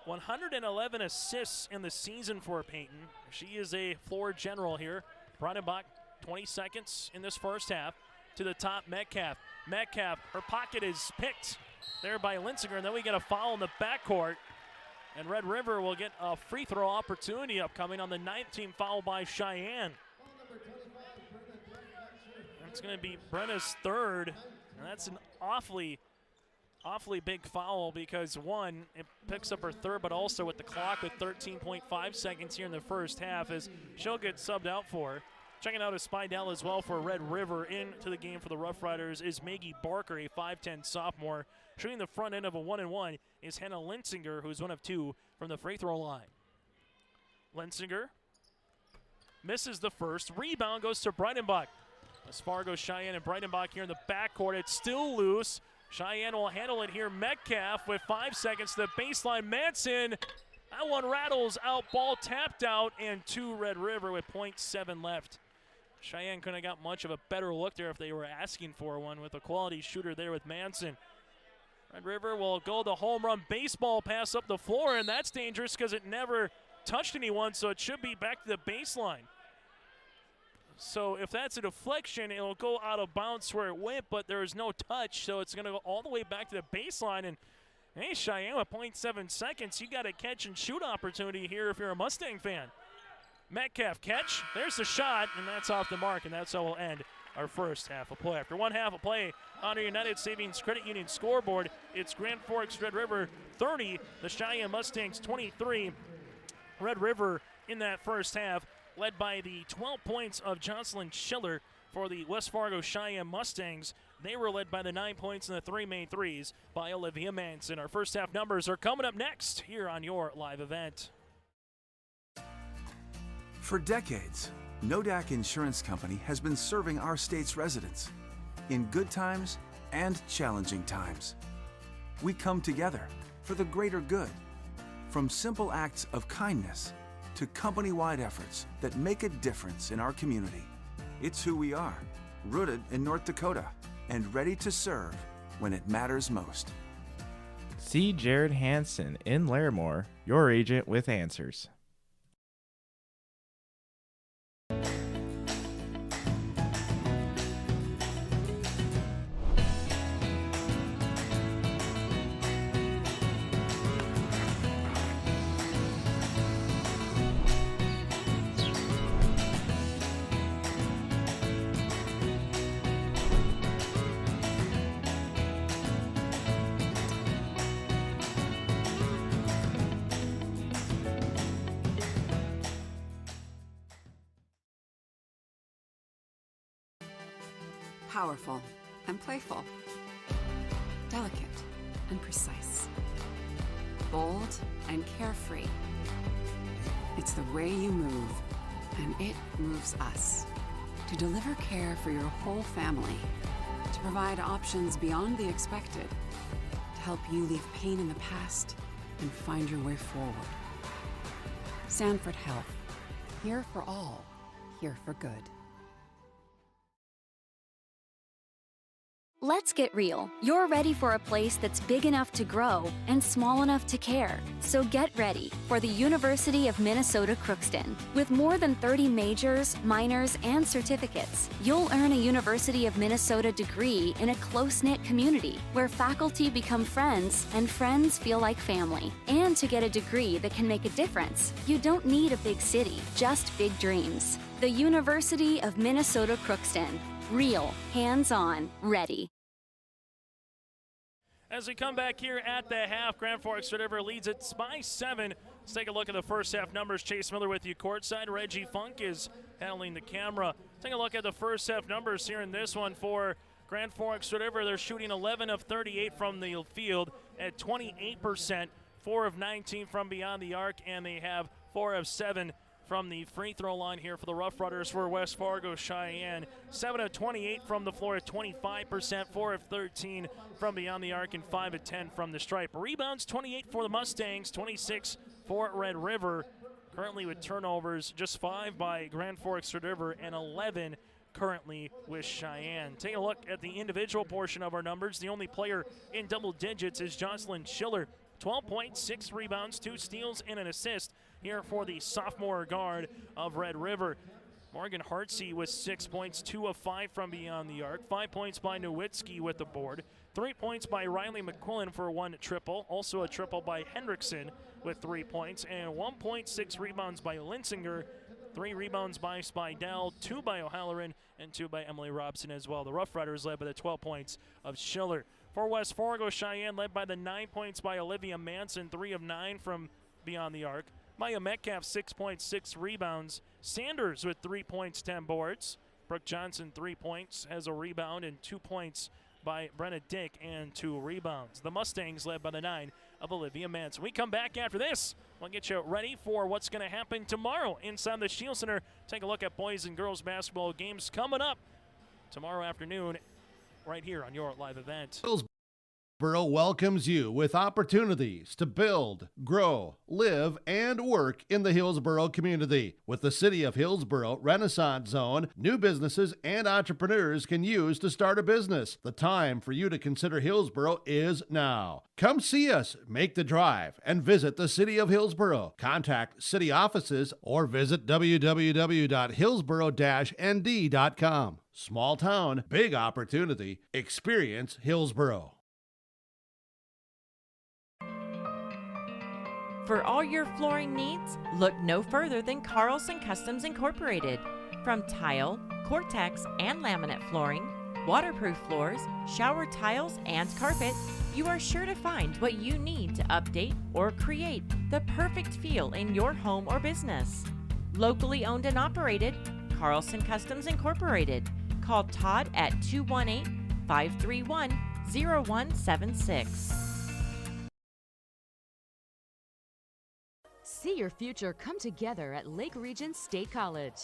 111 assists in the season for Peyton. She is a floor general here. Breidenbach, 20 seconds in this first half. to the top, Metcalf. Metcalf, her pocket is picked there by Lindsinger, and then we get a foul in the backcourt. And Red River will get a free throw opportunity upcoming on the 9th team foul by Cheyenne. It's going to be Brenna's third, and that's an awfully big foul because, one, it picks up her third, but also with the clock with 13.5 seconds here in the first half as she'll get subbed out for. Checking out a Spidell as well for Red River into the game for the Rough Riders is Maggie Barker, a 5'10 sophomore. Shooting the front end of a 1-and-1 is Hannah Lindsinger, who's 1 of 2 from the free throw line. Lindsinger misses the first. Rebound goes to Breitenbach. As Fargo Sheyenne and Breitenbach here in the backcourt. It's still loose. Cheyenne will handle it here. Metcalf with 5 seconds to the baseline. Manson, that one rattles out. Ball tapped out, and 2 Red River with 0.7 left. Cheyenne couldn't have got much of a better look there if they were asking for one with a quality shooter there with Manson. Red River will go the home run baseball pass up the floor, and that's dangerous because it never touched anyone, so it should be back to the baseline. So if that's a deflection, it'll go out of bounds where it went, but there is no touch, so it's going to go all the way back to the baseline. And hey, Cheyenne with 0.7 seconds, you got a catch and shoot opportunity here if you're a Mustang fan. Metcalf catch, there's the shot, and that's off the mark, and that's how we'll end our first half of play. After one half of play on our United Savings Credit Union scoreboard, it's Grand Forks Red River 30, the Cheyenne Mustangs 23. Red River in that first half, led by the 12 points of Jocelyn Schiller for the West Fargo Cheyenne Mustangs. They were led by the 9 points and the 3 main threes by Olivia Manson. Our first half numbers are coming up next here on your live event. For decades, Nodak Insurance Company has been serving our state's residents in good times and challenging times. We come together for the greater good, from simple acts of kindness to company-wide efforts that make a difference in our community. It's who we are, rooted in North Dakota and ready to serve when it matters most. See Jared Hansen in Larimore, your agent with answers. Powerful and playful, delicate and precise, bold and carefree. It's the way you move, and it moves us. To deliver care for your whole family, to provide options beyond the expected, to help you leave pain in the past and find your way forward. Sanford Health, here for all, here for good. Let's get real. You're ready for a place that's big enough to grow and small enough to care. So get ready for the University of Minnesota Crookston. With more than 30 majors, minors, and certificates, you'll earn a University of Minnesota degree in a close-knit community where faculty become friends and friends feel like family. And to get a degree that can make a difference, you don't need a big city, just big dreams. The University of Minnesota Crookston. Real, hands-on, ready. As we come back here at the half, Grand Forks Red River leads it by 7. Let's take a look at the first half numbers. Chase Miller with you courtside. Reggie Funk is handling the camera. Take a look at the first half numbers here in this one for Grand Forks Red River. They're shooting 11 of 38 from the field at 28%, 4 of 19 from beyond the arc, and they have 4 of 7 from the free throw line here for the Rough Riders for West Fargo Cheyenne. 7 of 28 from the floor at 25%, 4 of 13 from beyond the arc, and 5 of 10 from the stripe. Rebounds 28 for the Mustangs, 26 for Red River. Currently with turnovers, just 5 by Grand Forks Red River and 11 currently with Cheyenne. Take a look at the individual portion of our numbers. The only player in double digits is Jocelyn Schiller. 12 points, 6 rebounds, 2 steals, and an assist here for the sophomore guard of Red River. Morgan Hartsey with 6 points, 2 of 5 from beyond the arc. 5 points by Nowitzki with the board. 3 points by Riley McQuillan for 1 triple. Also a triple by Hendrickson with 3 points. And 1.6 rebounds by Lindsinger. 3 rebounds by Spidell, 2 by O'Halloran, and 2 by Emily Robson as well. The Rough Riders led by the 12 points of Schiller. For West Fargo Cheyenne, led by the 9 points by Olivia Manson, 3 of 9 from beyond the arc. Maya Metcalf, 6 points, 6 rebounds. Sanders with 3 points, 10 boards. Brooke Johnson, 3 points, has a rebound, and 2 points by Brenna Dick and 2 rebounds. The Mustangs led by the 9 of Olivia Manson. We come back after this. We'll get you ready for what's going to happen tomorrow inside the Shield Center. Take a look at boys and girls basketball games coming up tomorrow afternoon right here on your live event. Hillsborough welcomes you with opportunities to build, grow, live, and work in the Hillsborough community. With the City of Hillsborough Renaissance Zone, new businesses and entrepreneurs can use to start a business. The time for you to consider Hillsborough is now. Come see us, make the drive, and visit the City of Hillsborough. Contact city offices or visit www.hillsborough-nd.com. Small town, big opportunity. Experience Hillsborough. For all your flooring needs, look no further than Carlson Customs Incorporated. From tile, Cortex, and laminate flooring, waterproof floors, shower tiles, and carpet, you are sure to find what you need to update or create the perfect feel in your home or business. Locally owned and operated, Carlson Customs Incorporated. Call Todd at 218-531-0176. See your future come together at Lake Region State College.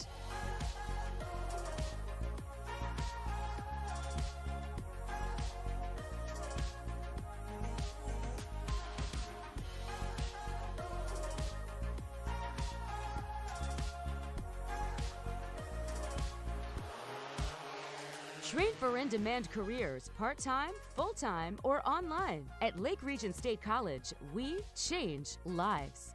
Train for in-demand careers, part-time, full-time, or online. At Lake Region State College, we change lives.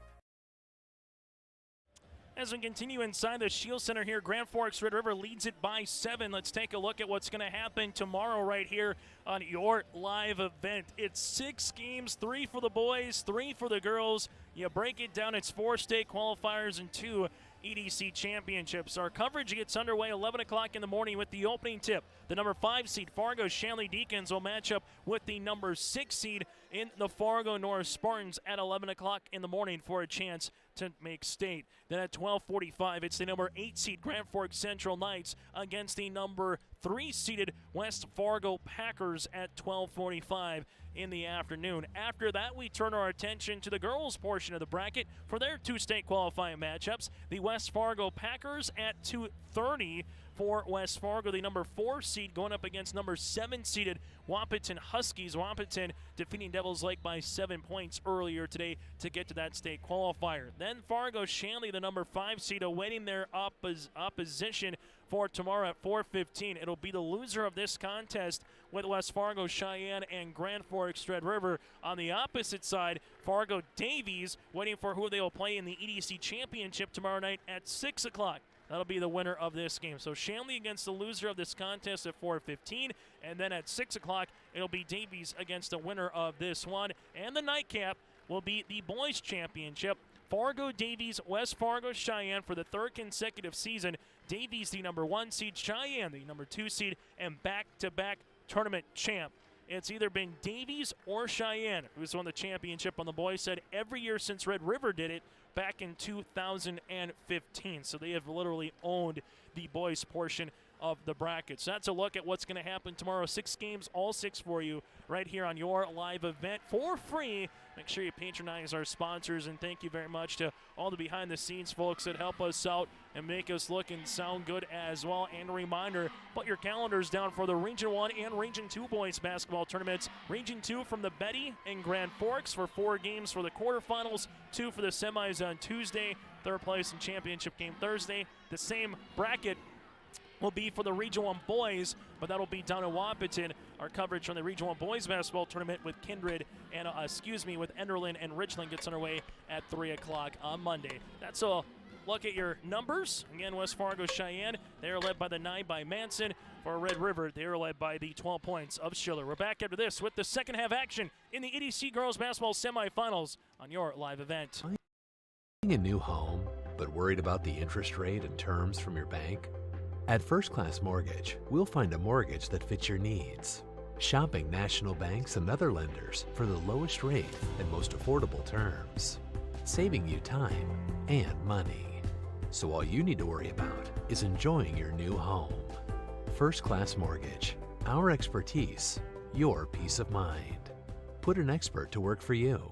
As we continue inside the Shield Center here, Grand Forks Red River leads it by 7. Let's take a look at what's going to happen tomorrow right here on your live event. It's 6 games, 3 for the boys, 3 for the girls. You break it down, it's 4 state qualifiers and 2 EDC championships. Our coverage gets underway 11 o'clock in the morning with the opening tip. The number 5 seed Fargo Sheyenne Deacons will match up with the number 6 seed in the Fargo North Spartans at 11 o'clock in the morning for a chance to make state. Then at 12:45, it's the number 8 seed Grand Forks Central Knights against the number 3 seeded West Fargo Packers at 12:45 in the afternoon. After that, we turn our attention to the girls portion of the bracket for their 2 state qualifying matchups. The West Fargo Packers at 2:30 for West Fargo, the number 4 seed going up against number 7 seeded Wahpeton Huskies. Wahpeton defeating Devils Lake by 7 points earlier today to get to that state qualifier. Then Fargo Shanley, the number 5 seed, awaiting their opposition for tomorrow at 4:15. It'll be the loser of this contest with West Fargo Cheyenne and Grand Forks Red River. On the opposite side, Fargo Davies waiting for who they will play in the EDC championship tomorrow night at 6 o'clock. That'll be the winner of this game. So Shanley against the loser of this contest at 4:15, and then at 6 o'clock, it'll be Davies against the winner of this one. And the nightcap will be the boys' championship. Fargo Davies, West Fargo Cheyenne for the 3rd consecutive season. Davies, the number 1 seed, Cheyenne, the number 2 seed, and back-to-back tournament champ. It's either been Davies or Cheyenne who's won the championship on the boys' side every year since Red River did it back in 2015. So they have literally owned the boys' portion of the bracket. So that's a look at what's going to happen tomorrow. 6 games, all 6 for you right here on your live event for free. Make sure you patronize our sponsors, and thank you very much to all the behind-the-scenes folks that help us out and make us look and sound good as well. And a reminder, put your calendars down for the Region 1 and Region 2 boys basketball tournaments. Region 2 from the Betty and Grand Forks for 4 games for the quarterfinals, 2 for the semis on Tuesday, 3rd place and championship game Thursday. The same bracket will be for the Region 1 boys, but that'll be down in Wahpeton. Our coverage from the Region 1 boys basketball tournament with Kindred and, with Enderlin and Richland gets underway at 3 o'clock on Monday. That's a look at your numbers. Again, West Fargo Sheyenne, they are led by the 9 by Manson. For Red River, they are led by the 12 points of Schiller. We're back after this with the second half action in the EDC girls basketball semifinals on your live event. Buying a new home, but worried about the interest rate and terms from your bank? At First Class Mortgage, we'll find a mortgage that fits your needs. Shopping national banks and other lenders for the lowest rate and most affordable terms, saving you time and money. So all you need to worry about is enjoying your new home. First Class Mortgage, our expertise, your peace of mind. Put an expert to work for you.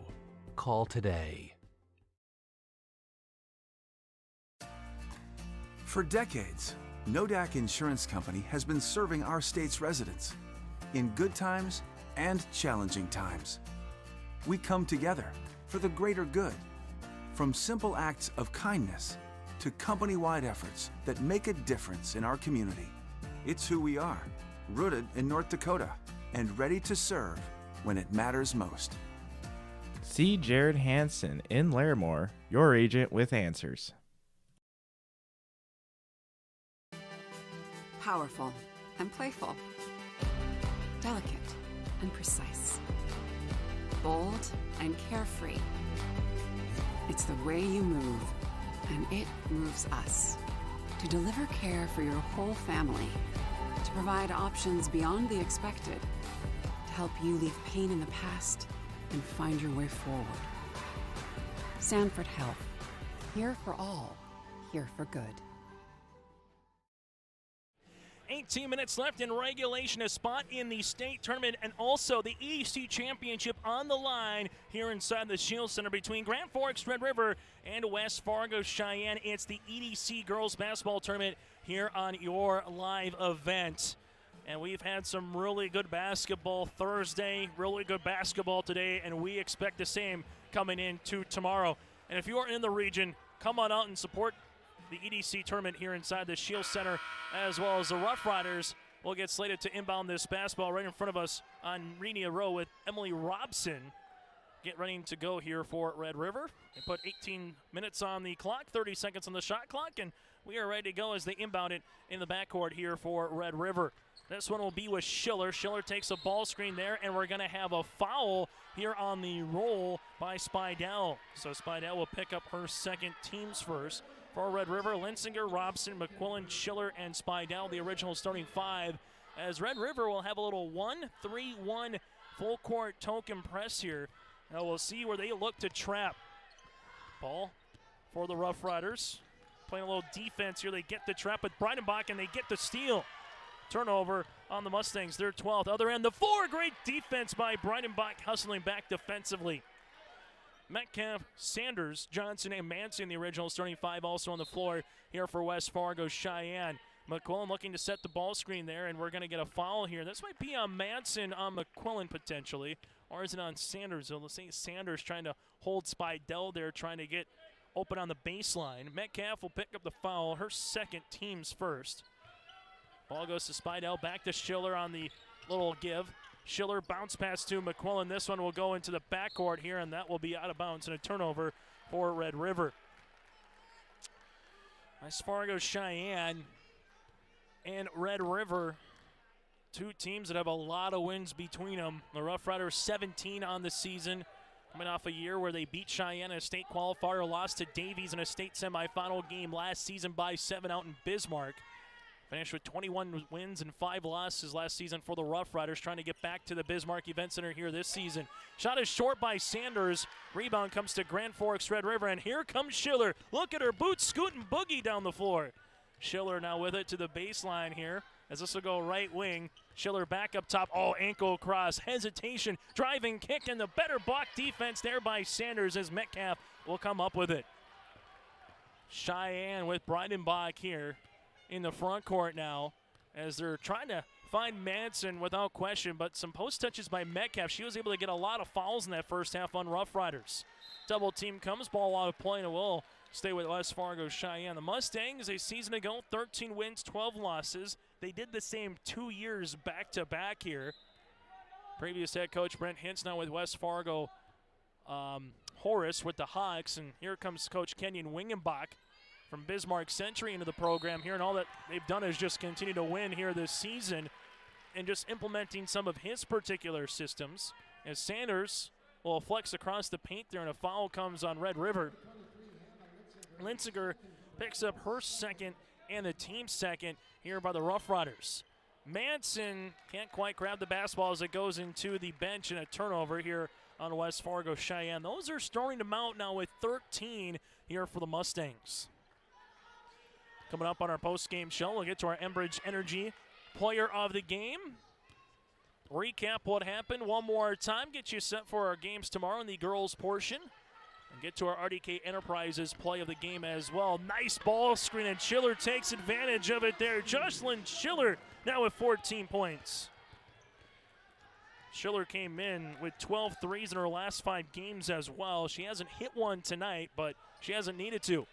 Call today. For decades, Nodak Insurance Company has been serving our state's residents in good times and challenging times. We come together for the greater good, from simple acts of kindness to company-wide efforts that make a difference in our community. It's who we are, rooted in North Dakota and ready to serve when it matters most. See Jared Hansen in Larimore, your agent with answers. Powerful and playful. Delicate and precise. Bold and carefree. It's the way you move, and it moves us. To deliver care for your whole family. To provide options beyond the expected. To help you leave pain in the past and find your way forward. Sanford Health. Here for all. Here for good. 18 minutes left in regulation, a spot in the state tournament and also the EDC championship on the line here inside the Shield Center between Grand Forks, Red River, and West Fargo Sheyenne. It's the EDC girls basketball tournament here on your live event. And we've had some really good basketball Thursday, really good basketball today, and we expect the same coming into tomorrow. And if you are in the region, come on out and support the EDC tournament here inside the Shield Center, as well as the Rough Riders will get slated to inbound this basketball right in front of us on Renia Row with Emily Robson. Get ready to go here for Red River. They put 18 minutes on the clock, 30 seconds on the shot clock, and we are ready to go as they inbound it in the backcourt here for Red River. This one will be with Schiller. Schiller takes a ball screen there, and we're going to have a foul here on the roll by Spidell. So Spidell will pick up her second, team's first. For Red River, Lindsinger, Robson, McQuillan, Schiller, and Spidell, the original starting 5. As Red River will have a little 1-3-1 full court token press here. Now we'll see where they look to trap. Ball for the Rough Riders. Playing a little defense here. They get the trap with Breidenbach, and they get the steal. Turnover on the Mustangs, their 12th. Other end, the floor. Great defense by Breidenbach, hustling back defensively. Metcalf, Sanders, Johnson, and Manson, the original starting 5, also on the floor here for West Fargo Sheyenne. McQuillan looking to set the ball screen there, and we're going to get a foul here. This might be on Manson on McQuillan potentially, or is it on Sanders? So let's say Sanders trying to hold Spidell there, trying to get open on the baseline. Metcalf will pick up the foul, her second, team's first. Ball goes to Spidell, back to Schiller on the little give. Schiller bounce pass to McQuillan. This one will go into the backcourt here, and that will be out of bounds and a turnover for Red River. West Fargo Sheyenne and Red River, two teams that have a lot of wins between them. The Rough Riders 17 on the season, coming off a year where they beat Cheyenne in a state qualifier, lost to Davies in a state semifinal game last season by 7 out in Bismarck. Finished with 21 wins and 5 losses last season for the Rough Riders, trying to get back to the Bismarck Event Center here this season. Shot is short by Sanders. Rebound comes to Grand Forks Red River, and here comes Schiller. Look at her boots scooting boogie down the floor. Schiller now with it to the baseline here, as this will go right wing. Schiller back up top. Oh, ankle cross. Hesitation. Driving kick, and the better block defense there by Sanders as Metcalf will come up with it. Cheyenne with Breidenbach here in the front court now, as they're trying to find Manson without question, but some post touches by Metcalf. She was able to get a lot of fouls in that first half on Rough Riders. Double team comes, ball out of play, and it will stay with West Fargo Sheyenne. The Mustangs, a season ago, 13 wins, 12 losses. They did the same 2 years back-to-back here. Previous head coach Brent Hintz now with West Fargo Horace with the Hawks, and here comes Coach Kenyon Wingenbach from Bismarck Century into the program here, and all that they've done is just continue to win here this season and just implementing some of his particular systems. As Sanders will flex across the paint there, and a foul comes on Red River. Lindsinger picks up her second and the team's second here by the Rough Riders. Manson can't quite grab the basketball as it goes into the bench, and a turnover here on West Fargo Cheyenne. Those are starting to mount now with 13 here for the Mustangs. Coming up on our post-game show, we'll get to our Enbridge Energy Player of the Game. Recap what happened one more time, get you set for our games tomorrow in the girls portion, and get to our RDK Enterprises Play of the Game as well. Nice ball screen, and Schiller takes advantage of it there. Jocelyn Schiller now with 14 points. Schiller came in with 12 threes in her last 5 games as well. She hasn't hit one tonight, but she hasn't needed to.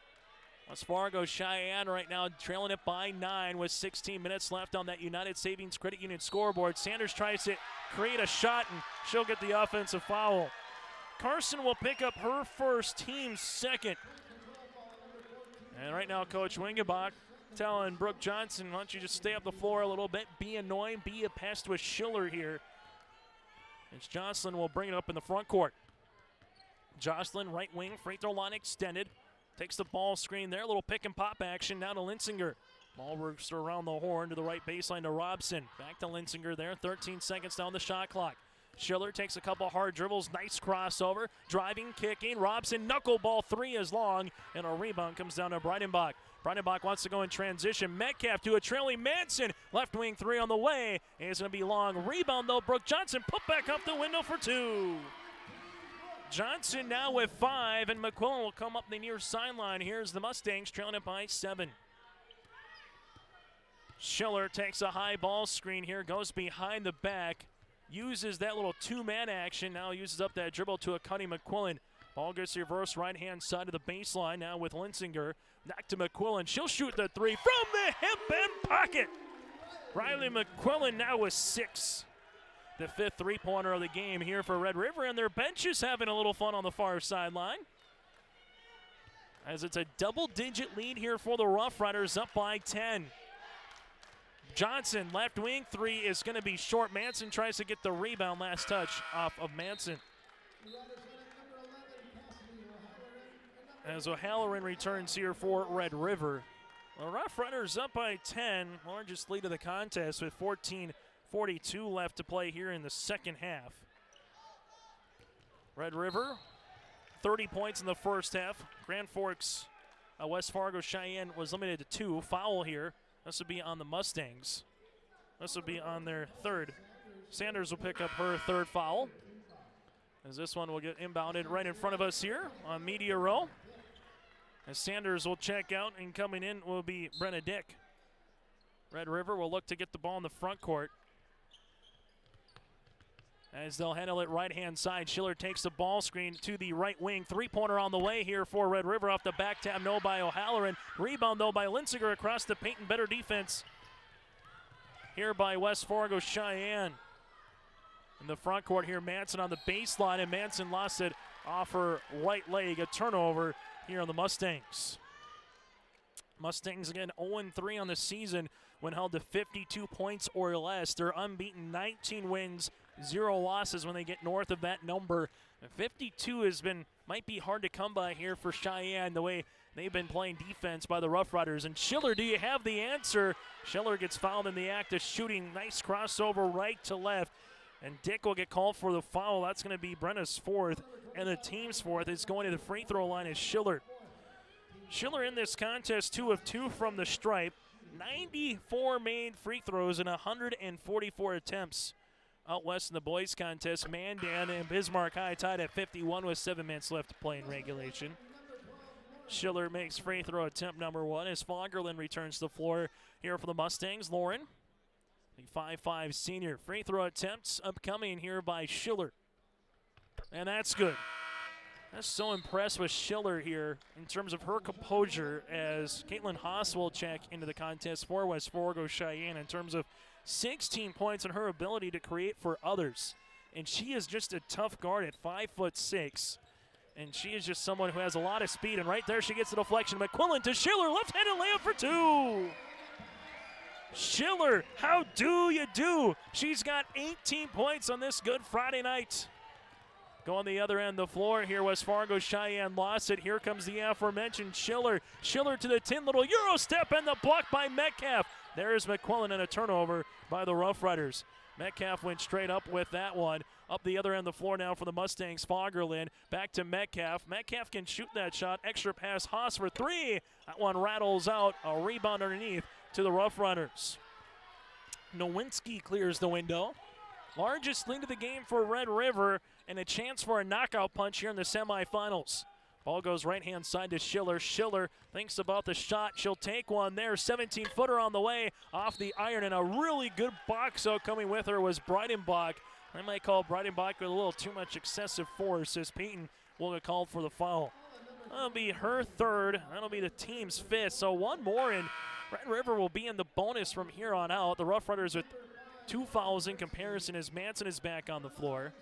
West Fargo Cheyenne right now trailing it by 9 with 16 minutes left on that United Savings Credit Union scoreboard. Sanders tries to create a shot, and she'll get the offensive foul. Carson will pick up her first, team's second. And right now, Coach Wingebach telling Brooke Johnson, why don't you just stay up the floor a little bit, be annoying, be a pest with Schiller here. As Jocelyn will bring it up in the front court. Jocelyn, right wing, free throw line extended. Takes the ball screen there, a little pick and pop action. Now to Lindsinger. Ball works around the horn to the right baseline to Robson. Back to Lindsinger there, 13 seconds down the shot clock. Schiller takes a couple hard dribbles, nice crossover, driving, kicking. Robson, knuckleball 3 is long, and a rebound comes down to Breidenbach. Breidenbach wants to go in transition. Metcalf to a trailing Manson. Left wing 3 on the way. It's going to be long. Rebound though, Brooke Johnson put back up the window for 2. Johnson now with 5, and McQuillan will come up the near sideline. Here's the Mustangs trailing it by 7. Schiller takes a high ball screen here, goes behind the back, uses that little 2-man action, now uses up that dribble to a cutting McQuillan. Ball gets reversed right-hand side of the baseline now with Lindsinger. Back to McQuillan. She'll shoot the 3 from the hip and pocket. Riley McQuillan now with 6. The 5th three-pointer of the game here for Red River, and their bench is having a little fun on the far sideline. As it's a double-digit lead here for the Rough Riders, up by 10. Johnson, left wing 3 is going to be short. Manson tries to get the rebound, last touch off of Manson. As O'Halloran returns here for Red River. The Rough Riders up by 10, largest lead of the contest with 14:42 left to play here in the second half. Red River, 30 points in the first half. Grand Forks, West Fargo Cheyenne was limited to 2. Foul here. This would be on the Mustangs. This will be on their 3rd. Sanders will pick up her 3rd foul. As this one will get inbounded right in front of us here on media row. As Sanders will check out, and coming in will be Brenna Dick. Red River will look to get the ball in the front court. As they'll handle it right-hand side. Schiller takes the ball screen to the right wing. 3-pointer on the way here for Red River off the back tap. No by O'Halloran. Rebound, though, by Lindsinger across the paint, and better defense here by West Fargo Cheyenne. In the front court here, Manson on the baseline, and Manson lost it off her right leg. A turnover here on the Mustangs. Mustangs again 0-3 on the season when held to 52 points or less. They're unbeaten, 19 wins, 0 losses when they get north of that number. 52 might be hard to come by here for Cheyenne, the way they've been playing defense by the Rough Riders. And Schiller, do you have the answer? Schiller gets fouled in the act of shooting. Nice crossover right to left. And Dick will get called for the foul. That's going to be Brenna's 4th, and the team's 4th. It's going to the free throw line is Schiller. Schiller in this contest 2 of 2 from the stripe. 94 made free throws and 144 attempts. Out west in the boys contest, Mandan and Bismarck High tied at 51 with 7 minutes left to play in regulation. Schiller makes free throw attempt number 1 as Fogerland returns to the floor here for the Mustangs. Lauren, the 5'5 senior. Free throw attempts upcoming here by Schiller. And that's good. I'm so impressed with Schiller here in terms of her composure as Caitlin Haas will check into the contest for West Fargo Cheyenne in terms of 16 points and her ability to create for others. And she is just a tough guard at 5'6". And she is just someone who has a lot of speed, and right there she gets the deflection. McQuillan to Schiller, left-handed layup for 2. Schiller, how do you do? She's got 18 points on this Good Friday night. Go on the other end of the floor here. West Fargo Cheyenne lost it. Here comes the aforementioned Schiller. Schiller to the 10, little Euro step, and the block by Metcalf. There's McQuillan, and a turnover by the Rough Riders. Metcalf went straight up with that one. Up the other end of the floor now for the Mustangs. Fogerland back to Metcalf. Metcalf can shoot that shot. Extra pass, Haas for 3. That one rattles out. A rebound underneath to the Rough Riders. Nowinski clears the window. Largest lead of the game for Red River, and a chance for a knockout punch here in the semifinals. Ball goes right-hand side to Schiller. Schiller thinks about the shot. She'll take one there. 17-footer on the way off the iron, and a really good box out coming with her was Breidenbach. I might call Breidenbach with a little too much excessive force as Peyton will get called for the foul. That'll be her third. That'll be the team's fifth. So one more, and Red River will be in the bonus from here on out. The Rough Riders with 2 fouls in comparison as Manson is back on the floor.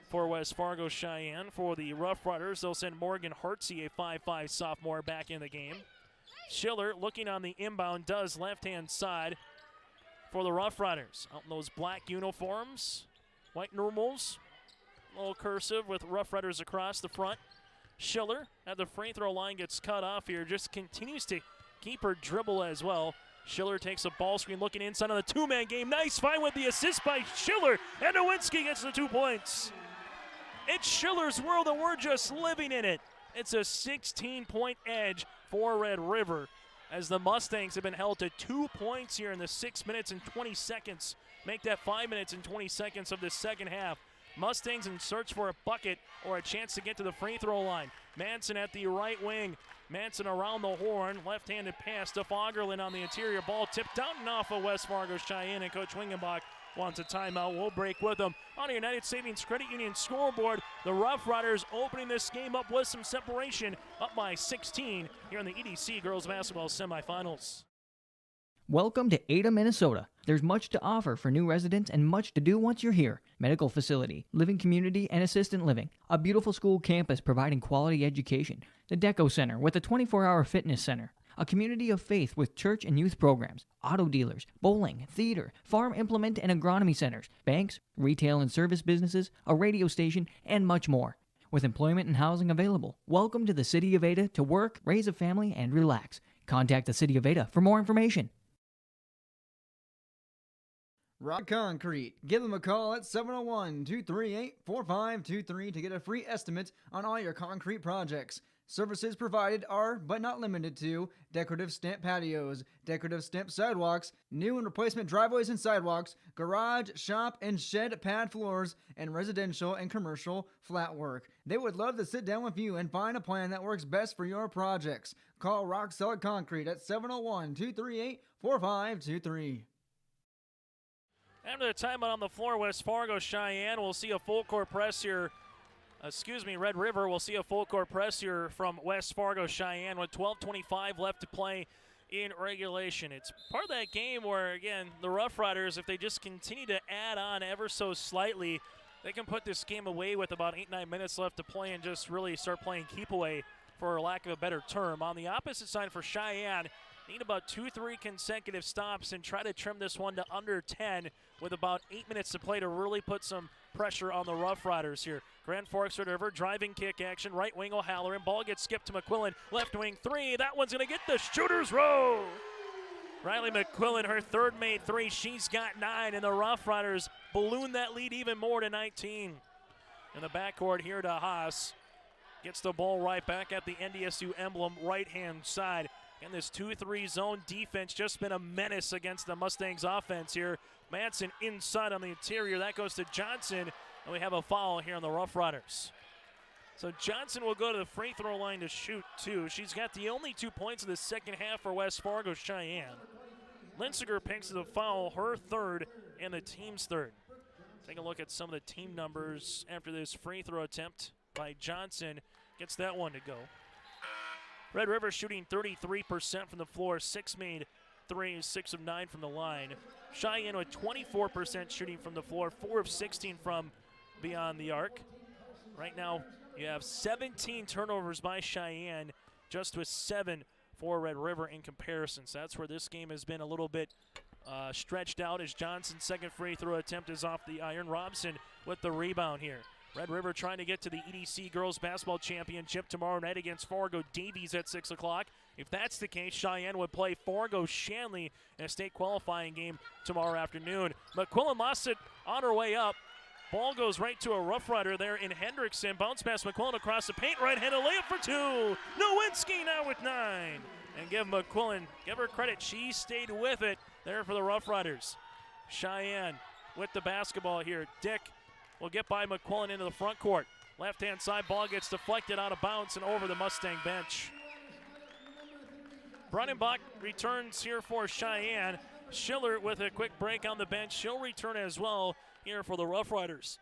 For West Fargo Cheyenne, for the Rough Riders, they'll send Morgan Hartsey, a 5'5 sophomore, back in the game. Schiller looking on the inbound, does left-hand side for the Rough Riders. Out in those black uniforms, white numerals, a little cursive with Rough Riders across the front. Schiller at the free throw line gets cut off here, just continues to keep her dribble as well. Schiller takes a ball screen, looking inside on the two-man game. Nice find with the assist by Schiller, and Nowinski gets the 2 points. It's Schiller's world, and we're just living in it. It's a 16-point edge for Red River, as the Mustangs have been held to 2 points here in the 6 minutes and 20 seconds. Make that 5 minutes and 20 seconds of the second half. Mustangs in search for a bucket or a chance to get to the free throw line. Manson at the right wing. Manson around the horn. Left-handed pass to Fogerland on the interior. Ball tipped out and off of West Fargo Cheyenne, and Coach Wingenbach wants a timeout. We'll break with them. On the United Savings Credit Union scoreboard, the Rough Riders opening this game up with some separation, up by 16 here in the EDC Girls Basketball Semifinals. Welcome to Ada, Minnesota. There's much to offer for new residents and much to do once you're here. Medical facility, living community, and assistant living. A beautiful school campus providing quality education. The Deco Center with a 24-hour fitness center. A community of faith with church and youth programs. Auto dealers, bowling, theater, farm implement and agronomy centers. Banks, retail and service businesses, a radio station, and much more. With employment and housing available. Welcome to the City of Ada to work, raise a family, and relax. Contact the City of Ada for more information. Rock Concrete. Give them a call at 701-238-4523 to get a free estimate on all your concrete projects. Services provided are, but not limited to, decorative stamp patios, decorative stamp sidewalks, new and replacement driveways and sidewalks, garage, shop, and shed pad floors, and residential and commercial flat work. They would love to sit down with you and find a plan that works best for your projects. Call Rock Solid Concrete at 701-238-4523. After the timeout on the floor, West Fargo Cheyenne will see a full court press here. Red River will see a full court press here from West Fargo Cheyenne with 12:25 left to play in regulation. It's part of that game where, again, the Rough Riders, if they just continue to add on ever so slightly, they can put this game away with about 8-9 minutes left to play and just really start playing keep away, for lack of a better term. On the opposite side for Cheyenne, need about 2-3 consecutive stops and try to trim this one to under 10 with about 8 minutes to play to really put some pressure on the Rough Riders here. Grand Forks Red River, driving kick action, right wing O'Halloran. Ball gets skipped to McQuillan, left wing 3. That one's going to get the shooter's row. Riley McQuillan, her third made 3. She's got 9, and the Rough Riders balloon that lead even more to 19. In the backcourt here to Haas. Gets the ball right back at the NDSU emblem, right-hand side. And this 2-3 zone defense just been a menace against the Mustangs offense here. Manson inside on the interior. That goes to Johnson. And we have a foul here on the Rough Riders. So Johnson will go to the free throw line to shoot 2. She's got the only 2 points in the second half for West Fargo Cheyenne. Lindsinger picks the foul, her third, and the team's third. Take a look at some of the team numbers after this free throw attempt by Johnson. Gets that one to go. Red River shooting 33% from the floor, 6 made 3, 6 of 9 from the line. Cheyenne with 24% shooting from the floor, 4 of 16 from beyond the arc. Right now, you have 17 turnovers by Cheyenne, just with 7 for Red River in comparison. So that's where this game has been a little bit stretched out as Johnson's second free throw attempt is off the iron. Robson with the rebound here. Red River trying to get to the EDC Girls Basketball Championship tomorrow night against Fargo Davies at 6 o'clock. If that's the case, Cheyenne would play Fargo Sheyenne in a state qualifying game tomorrow afternoon. McQuillan lost it on her way up. Ball goes right to a Rough Rider there in Hendrickson. Bounce pass McQuillan across the paint. Right-handed layup for 2. Nowinski now with 9. And give her credit. She stayed with it there for the Rough Riders. Cheyenne with the basketball here. Dick will get by McQuillan into the front court. Left-hand side ball gets deflected out of bounds and over the Mustang bench. Brunenbach returns here for Cheyenne. Schiller with a quick break on the bench. She'll return as well here for the Rough Riders.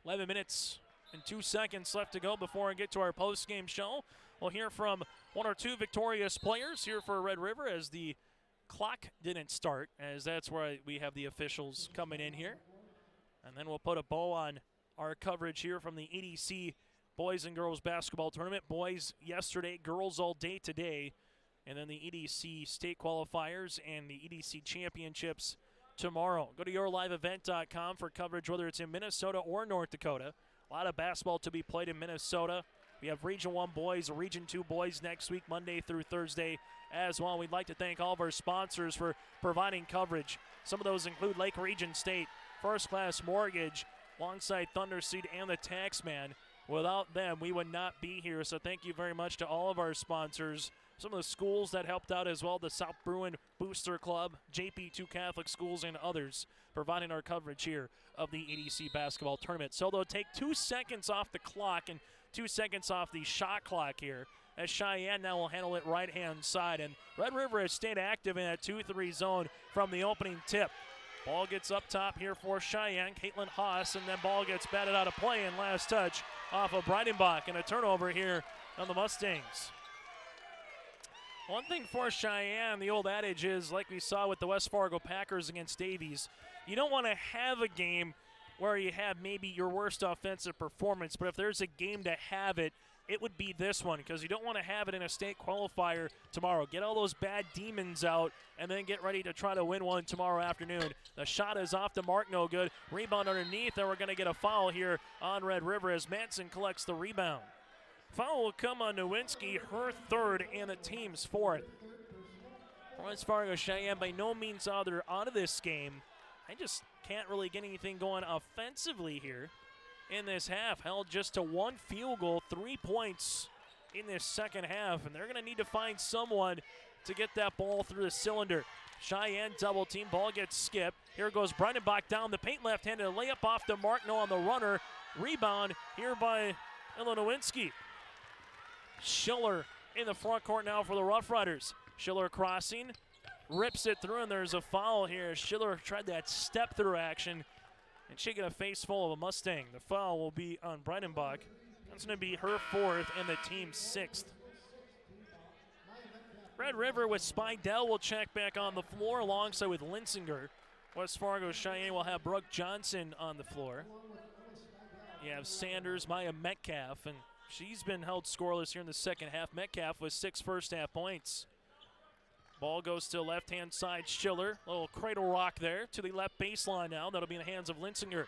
11 minutes and 2 seconds left to go before I get to our post-game show. We'll hear from one or two victorious players here for Red River as the clock didn't start, as that's where we have the officials coming in here. And then we'll put a bow on our coverage here from the EDC Boys and Girls Basketball Tournament. Boys yesterday, girls all day today. And then the EDC State Qualifiers and the EDC Championships tomorrow. Go to yourliveevent.com for coverage, whether it's in Minnesota or North Dakota. A lot of basketball to be played in Minnesota. We have Region 1 boys, Region 2 boys next week, Monday through Thursday as well. We'd like to thank all of our sponsors for providing coverage. Some of those include Lake Region State, First Class Mortgage, alongside Thunderseed and the Taxman. Without them, we would not be here, so thank you very much to all of our sponsors. Some of the schools that helped out as well, the South Bruin Booster Club, JP2 Catholic Schools, and others providing our coverage here of the EDC basketball tournament. So they'll take 2 seconds off the clock and 2 seconds off the shot clock here, as Cheyenne now will handle it right-hand side. And Red River has stayed active in that 2-3 zone from the opening tip. Ball gets up top here for Cheyenne, Caitlin Haas, and then ball gets batted out of play and last touch off of Breidenbach, and a turnover here on the Mustangs. One thing for Cheyenne, the old adage is, like we saw with the West Fargo Packers against Davies, you don't want to have a game where you have maybe your worst offensive performance, but if there's a game to have it, it would be this one, because you don't want to have it in a state qualifier tomorrow. Get all those bad demons out and then get ready to try to win one tomorrow afternoon. The shot is off the mark, no good. Rebound underneath, and we're going to get a foul here on Red River as Manson collects the rebound. Foul will come on Nowinski, her third and the team's fourth. West Fargo Cheyenne by no means out of this game. I just can't really get anything going offensively here in this half. Held just to 1 field goal, 3 points in this second half, and they're going to need to find someone to get that ball through the cylinder. Cheyenne double team, ball gets skipped. Here goes Breidenbach down the paint, left-handed layup off the mark, no on the runner. Rebound here by Nowinski. Schiller in the front court now for the Rough Riders. Schiller crossing, rips it through, and there's a foul here. Schiller tried that step-through action, and she got a face full of a Mustang. The foul will be on Breidenbach. That's going to be her fourth and the team's sixth. Red River with Spidell will check back on the floor alongside with Lindsinger. West Fargo Cheyenne will have Brooke Johnson on the floor. You have Sanders, Maya Metcalf, and she's been held scoreless here in the second half. Metcalf with 6 first-half points. Ball goes to left-hand side, Schiller. Little cradle rock there to the left baseline now. That'll be in the hands of Lindsinger.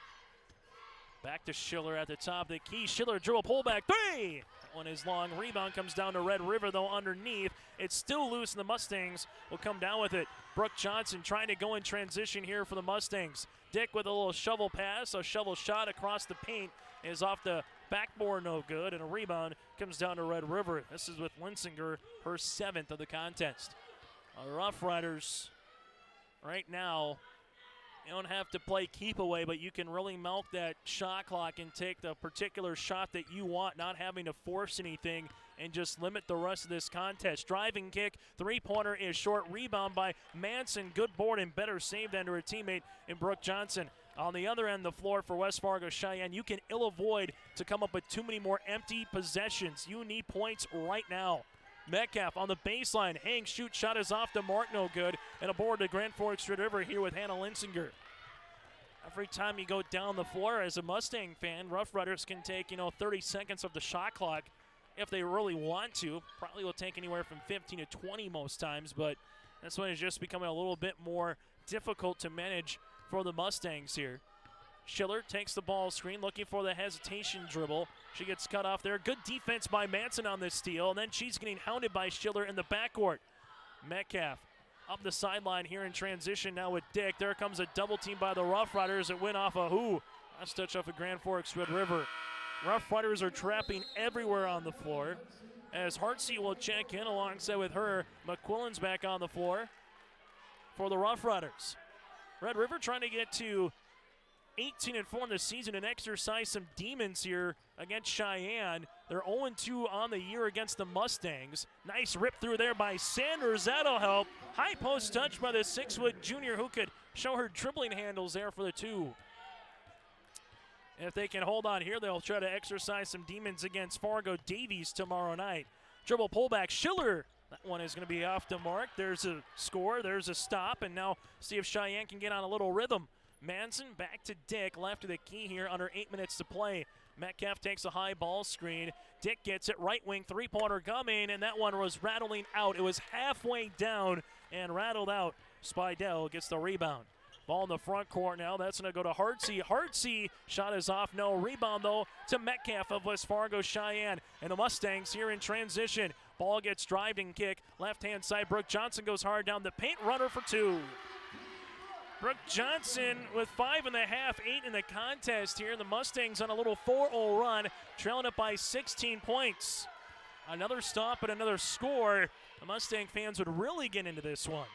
Back to Schiller at the top of the key. Schiller dribble pullback 3. That one is long. Rebound comes down to Red River, though, underneath. It's still loose, and the Mustangs will come down with it. Brooke Johnson trying to go in transition here for the Mustangs. Dick with a little shovel pass. A shovel shot across the paint is off the backboard, no good, and a rebound comes down to Red River. This is with Lindsinger, her 7th of the contest. Rough Riders right now, you don't have to play keep away, but you can really milk that shot clock and take the particular shot that you want, not having to force anything and just limit the rest of this contest. Driving kick, 3-pointer is short. Rebound by Manson. Good board and better save than to her teammate in Brooke Johnson. On the other end of the floor for West Fargo Cheyenne, you can ill avoid to come up with too many more empty possessions. You need points right now. Metcalf on the baseline, hang, shoot, shot is off the mark, no good. And aboard to Grand Forks Red River here with Hannah Lindsinger. Every time you go down the floor as a Mustang fan, Rough Riders can take, 30 seconds of the shot clock if they really want to. Probably will take anywhere from 15 to 20 most times, but this one is just becoming a little bit more difficult to manage for the Mustangs here. Schiller takes the ball screen, looking for the hesitation dribble. She gets cut off there. Good defense by Manson on this steal, and then she's getting hounded by Schiller in the backcourt. Metcalf up the sideline here in transition now with Dick. There comes a double team by the Rough Riders. It went off a last touch off of Grand Forks Red River. Rough Riders are trapping everywhere on the floor as Hartsey will check in alongside with her. McQuillan's back on the floor for the Rough Riders. Red River trying to get to 18-4 in the season and exercise some demons here against Cheyenne. They're 0-2 on the year against the Mustangs. Nice rip through there by Sanders. That'll help. High post touch by the 6-foot junior who could show her dribbling handles there for the 2. If they can hold on here, they'll try to exercise some demons against Fargo Davies tomorrow night. Dribble pullback, Schiller. That one is going to be off the mark. There's a score, there's a stop, and now see if Cheyenne can get on a little rhythm. Manson back to Dick, left of the key here under 8 minutes to play. Metcalf takes a high ball screen. Dick gets it, right wing, three-pointer coming, and that one was rattling out. It was halfway down and rattled out. Spidell gets the rebound. Ball in the front court now. That's going to go to Hartsey. Hartsey, shot is off. No rebound, though, to Metcalf of West Fargo Cheyenne. And the Mustangs here in transition. Ball gets driving kick. Left-hand side, Brooke Johnson goes hard down the paint. Runner for 2. Brooke Johnson with 5.5, 8 in the contest here. The Mustangs on a little 4-0 run, trailing it by 16 points. Another stop and another score. The Mustang fans would really get into this one.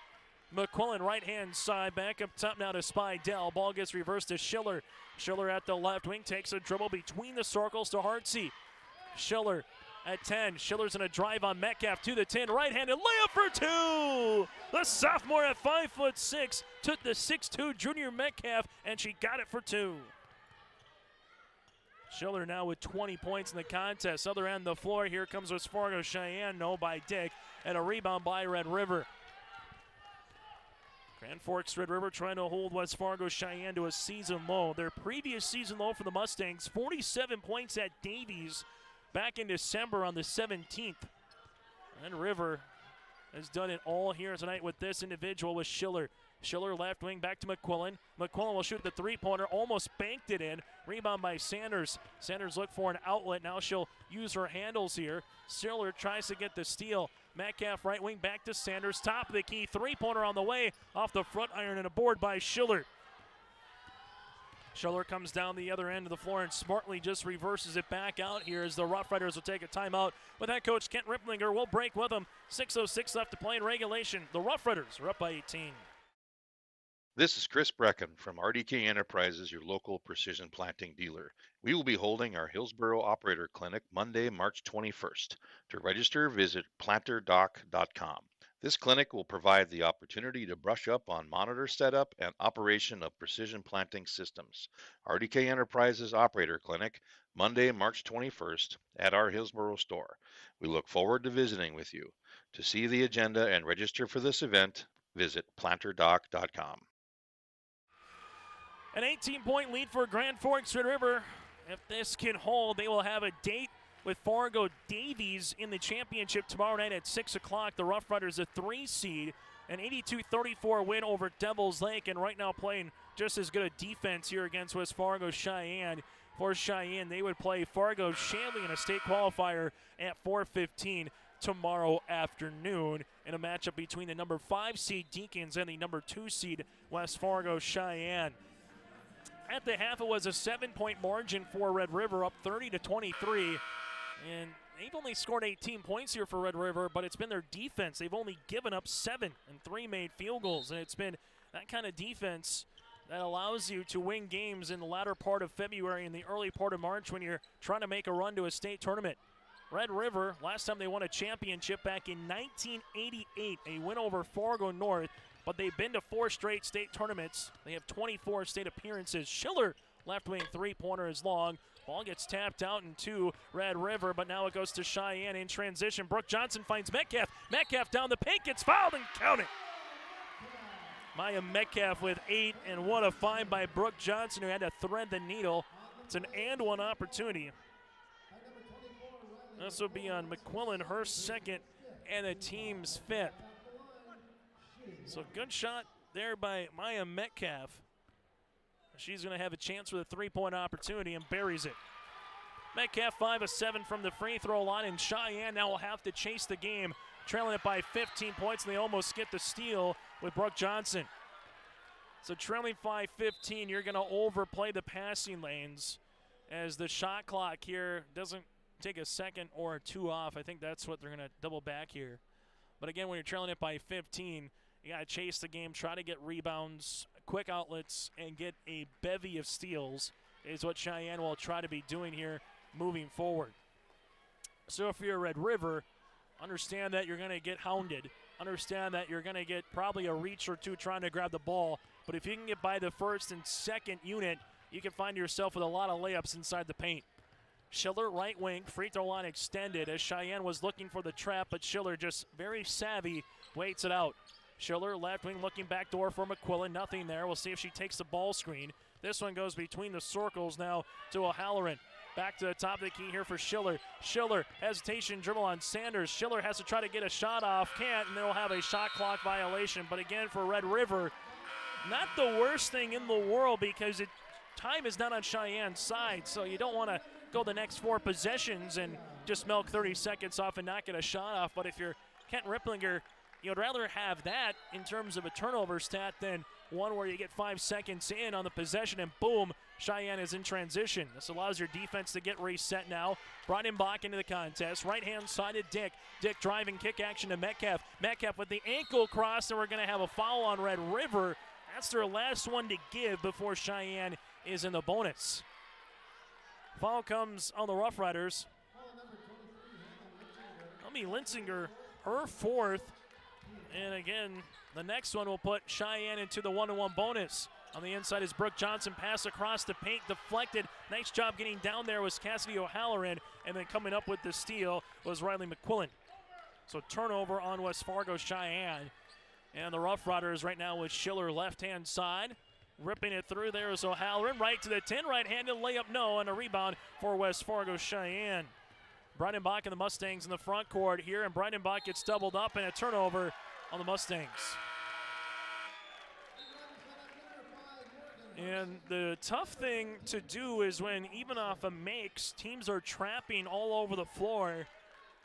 McQuillan, right-hand side, back up top now to Spidell. Ball gets reversed to Schiller. Schiller at the left wing takes a dribble between the circles to Hartsey. Schiller at 10. Schiller's in a drive on Metcalf to the 10. Right-handed layup for 2. The sophomore at 5'6" took the 6'2" junior Metcalf, and she got it for 2. Schiller now with 20 points in the contest. Other end of the floor, here comes West Fargo Cheyenne. No by Dick, and a rebound by Red River. Grand Forks Red River trying to hold West Fargo Cheyenne to a season low. Their previous season low for the Mustangs, 47 points at Davies back in December on the 17th. And River has done it all here tonight with this individual with Schiller. Schiller left wing back to McQuillan. McQuillan will shoot the three-pointer, almost banked it in. Rebound by Sanders. Sanders looked for an outlet. Now she'll use her handles here. Schiller tries to get the steal. Metcalf right wing back to Sanders. Top of the key, three-pointer on the way. Off the front iron and a board by Schiller. Schiller comes down the other end of the floor and smartly just reverses it back out here as the Rough Riders will take a timeout. With head coach Kent Ripplinger, we'll break with them. 6:06 left to play in regulation. The Rough Riders are up by 18. This is Chris Brecken from RDK Enterprises, your local precision planting dealer. We will be holding our Hillsboro Operator Clinic Monday, March 21st. To register, visit planterdoc.com. This clinic will provide the opportunity to brush up on monitor setup and operation of precision planting systems. RDK Enterprises Operator Clinic, Monday, March 21st at our Hillsboro store. We look forward to visiting with you. To see the agenda and register for this event, visit planterdoc.com. An 18-point lead for Grand Forks Red River. If this can hold, they will have a date with Fargo Davies in the championship tomorrow night at 6 o'clock. The Rough Riders a 3 seed, an 82-34 win over Devil's Lake, and right now playing just as good a defense here against West Fargo Cheyenne. For Cheyenne, they would play Fargo Sheyenne in a state qualifier at 4:15 tomorrow afternoon in a matchup between the number 5 seed Deacons and the number 2 seed West Fargo Cheyenne. At the half, it was a 7-point margin for Red River, up 30-23. And they've only scored 18 points here for Red River, but it's been their defense. They've only given up 7 and 3 made field goals. And it's been that kind of defense that allows you to win games in the latter part of February and the early part of March when you're trying to make a run to a state tournament. Red River, last time they won a championship back in 1988, a win over Fargo North. But they've been to 4 straight state tournaments. They have 24 state appearances. Schiller, left wing three-pointer is long. Ball gets tapped out into Red River, but now it goes to Cheyenne in transition. Brooke Johnson finds Metcalf. Metcalf down the paint, gets fouled and counted. Maya Metcalf with 8, and what a find by Brooke Johnson, who had to thread the needle. It's an and one opportunity. This will be on McQuillan, her second, and the team's 5th. So good shot there by Maya Metcalf. She's going to have a chance with a 3-point opportunity and buries it. Metcalf 5 of 7 from the free throw line, and Cheyenne now will have to chase the game, trailing it by 15 points, and they almost get the steal with Brooke Johnson. So trailing 5-15, you're going to overplay the passing lanes as the shot clock here doesn't take a second or 2 off. I think that's what they're going to double back here. But again, when you're trailing it by 15, you got to chase the game, try to get rebounds, quick outlets, and get a bevy of steals is what Cheyenne will try to be doing here moving forward. So if you're Red River, understand that you're going to get hounded. Understand that you're going to get probably a reach or two trying to grab the ball. But if you can get by the first and second unit, you can find yourself with a lot of layups inside the paint. Schiller, right wing, free throw line extended as Cheyenne was looking for the trap, but Schiller just very savvy, waits it out. Schiller, left wing, looking back door for McQuillan, nothing there. We'll see if she takes the ball screen. This one goes between the circles now to O'Halloran. Back to the top of the key here for Schiller. Schiller, hesitation, dribble on Sanders. Schiller has to try to get a shot off, can't, and they'll have a shot clock violation. But again, for Red River, not the worst thing in the world because time is not on Cheyenne's side, so you don't want to go the next 4 possessions and just milk 30 seconds off and not get a shot off. But if you're Kent Ripplinger, you'd rather have that in terms of a turnover stat than one where you get 5 seconds in on the possession and boom, Cheyenne is in transition. This allows your defense to get reset now. Breidenbach into the contest. Right-hand side of Dick. Dick driving kick action to Metcalf. Metcalf with the ankle cross, and we're going to have a foul on Red River. That's their last one to give before Cheyenne is in the bonus. Foul comes on the Rough Riders. Lindsinger, her 4th. And again, the next one will put Cheyenne into the 1-1 bonus. On the inside is Brooke Johnson. Pass across the paint, deflected. Nice job getting down there was Cassidy O'Halloran. And then coming up with the steal was Riley McQuillan. So turnover on West Fargo Cheyenne. And the Rough Riders right now with Schiller left-hand side. Ripping it through there is O'Halloran. Right to the 10, right-handed layup, no, and a rebound for West Fargo Cheyenne. Breidenbach and the Mustangs in the front court here, and Breidenbach gets doubled up and a turnover on the Mustangs. And the tough thing to do is when even off of makes, teams are trapping all over the floor.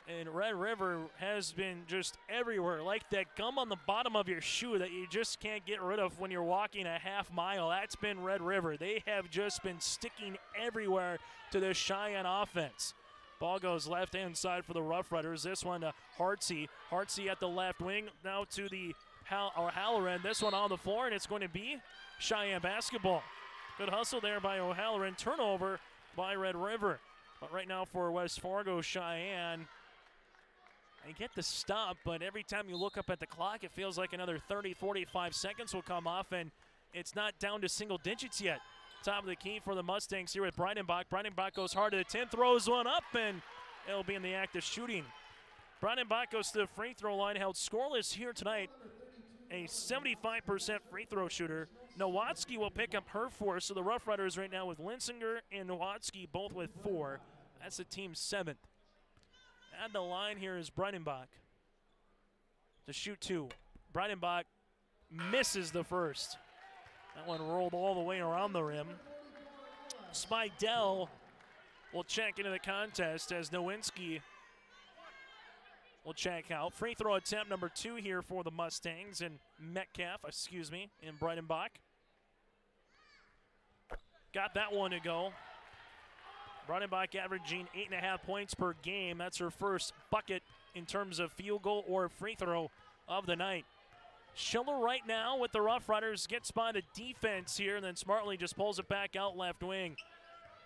And Red River has been just everywhere, like that gum on the bottom of your shoe that you just can't get rid of when you're walking a half mile. That's been Red River. They have just been sticking everywhere to the Cheyenne offense. Ball goes left-hand side for the Rough Riders. This one to Hartsey. Hartsey at the left wing. Now to the O'Halloran. This one on the floor, and it's going to be Cheyenne basketball. Good hustle there by O'Halloran. Turnover by Red River. But right now for West Fargo Cheyenne, they get the stop, but every time you look up at the clock, it feels like another 30, 45 seconds will come off, and it's not down to single digits yet. Top of the key for the Mustangs here with Breidenbach. Breidenbach goes hard to the 10, throws one up, and it'll be in the act of shooting. Breidenbach goes to the free throw line, held scoreless here tonight. A 75% free throw shooter. Nowatzki will pick up her 4, so the Rough Riders right now with Lindsinger and Nowatzki both with 4. That's the team's 7th. At the line here is Breidenbach to shoot 2. Breidenbach misses the first. That one rolled all the way around the rim. Spidell will check into the contest as Nowinski will check out. Free throw attempt number 2 here for the Mustangs and in Breidenbach. Got that one to go. Breidenbach averaging 8.5 points per game. That's her first bucket in terms of field goal or free throw of the night. Schiller right now with the Rough Riders gets by the defense here and then smartly just pulls it back out left wing.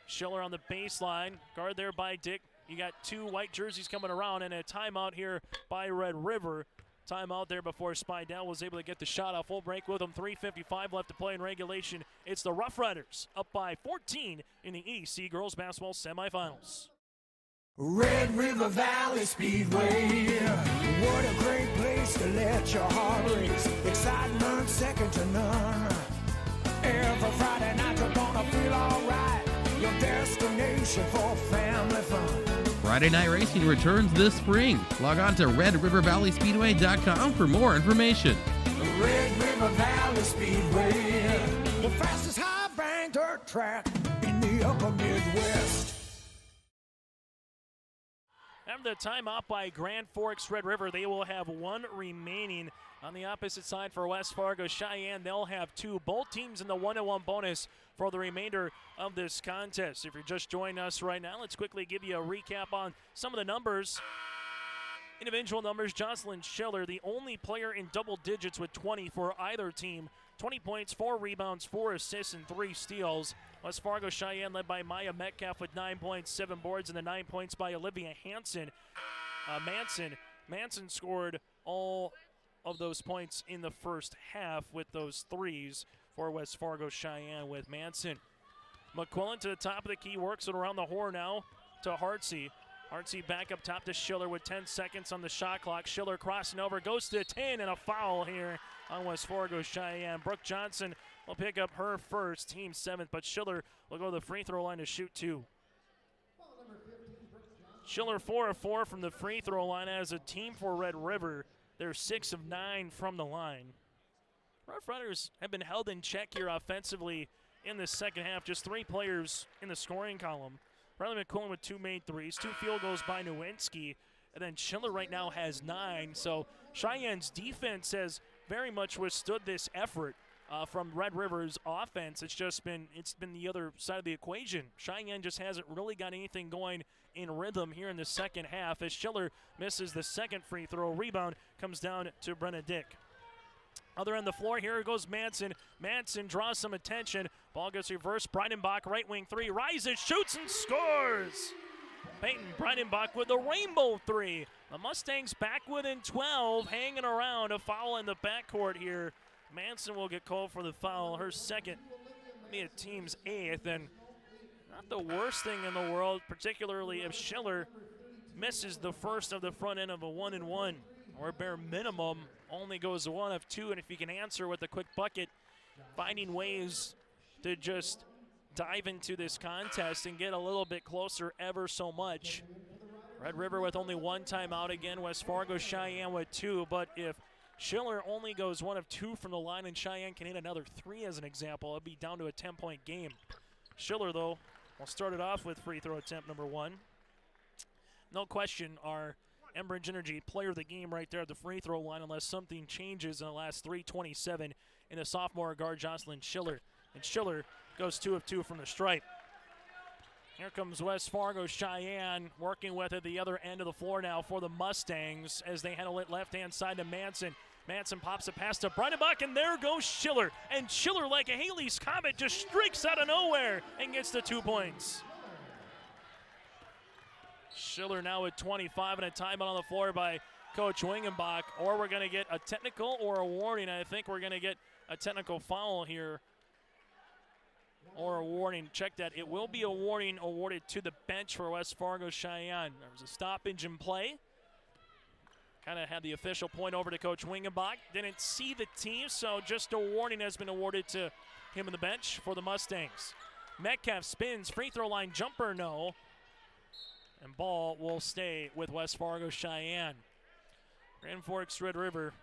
Schiller on the baseline. Guard there by Dick. You got 2 white jerseys coming around and a timeout here by Red River. Timeout there before Spidell was able to get the shot off. Full break with them. 3:55 left to play in regulation. It's the Rough Riders up by 14 in the EDC Girls Basketball Semifinals. Red River Valley Speedway, what a great place place to let your heart race. Excitement second to none. Every Friday night you're gonna feel alright. Your destination for family fun. Friday Night Racing returns this spring. Log on to RedRiverValleySpeedway.com for more information. Red River Valley Speedway, the fastest high bank dirt track in the upper Midwest. After the timeout by Grand Forks Red River, they will have one remaining. On the opposite side for West Fargo Cheyenne, they'll have two. Both teams in the 1-1 bonus for the remainder of this contest. If you're just joining us right now, let's quickly give you a recap on some of the numbers. Individual numbers, Jocelyn Schiller, the only player in double digits with 20 for either team. 20 points, 4 rebounds, 4 assists, and 3 steals. West Fargo Cheyenne led by Maya Metcalf with 9 points, 7 boards, and the 9 points by Olivia Manson scored all of those points in the first half with those threes for West Fargo Cheyenne with Manson. McQuillan to the top of the key, works it around the horn now to Hartsey. Hartsey back up top to Schiller with 10 seconds on the shot clock. Schiller crossing over, goes to 10, and a foul here on West Fargo Cheyenne. Brooke Johnson will pick up her first, team 7th, but Schiller will go to the free throw line to shoot 2. Schiller 4 of 4 from the free throw line as a team for Red River. They're 6 of 9 from the line. Rough Riders have been held in check here offensively in the second half. Just 3 players in the scoring column. Riley McQuillan with 2 made threes, 2 field goals by Nowinski, and then Schiller right now has 9. So Cheyenne's defense has very much withstood this effort from Red River's offense. It's been the other side of the equation. Cheyenne just hasn't really got anything going in rhythm here in the second half as Schiller misses the second free throw. Rebound comes down to Brenna Dick. Other end of the floor, here goes Manson. Manson draws some attention. Ball gets reversed. Breidenbach, right wing 3, rises, shoots, and scores. Peyton Breidenbach with the rainbow 3. The Mustangs back within 12, hanging around. A foul in the backcourt here. Manson will get called for the foul, her second, be a team's 8th, and not the worst thing in the world, particularly if Schiller misses the first of the front end of a 1-and-1, or bare minimum only goes 1 of 2, and if you can answer with a quick bucket, finding ways to just dive into this contest and get a little bit closer ever so much. Red River with only 1 timeout again, West Fargo Cheyenne with 2, but if Schiller only goes 1 of 2 from the line and Cheyenne can hit another 3 as an example, it'll be down to a 10-point game. Schiller, though, will start it off with free throw attempt number 1. No question, our Enbridge Energy player of the game right there at the free throw line unless something changes in the last 3:27 in the sophomore guard Jocelyn Schiller. And Schiller goes 2 of 2 from the stripe. Here comes West Fargo Cheyenne working with it the other end of the floor now for the Mustangs as they handle it left-hand side to Manson. Manson pops it past to Breidenbach, and there goes Schiller. And Schiller, like a Haley's Comet, just streaks out of nowhere and gets the 2 points. Schiller now with 25 and a timeout on the floor by Coach Wingenbach. Or we're going to get a technical or a warning. I think we're going to get a technical foul here. Or a warning. Check that. It will be a warning awarded to the bench for West Fargo Cheyenne. There was a stoppage in play. Kind of had the official point over to Coach Wingenbach. Didn't see the team, so just a warning has been awarded to him on the bench for the Mustangs. Metcalf spins. Free throw line jumper, no. And ball will stay with West Fargo Cheyenne. Grand Forks Red River.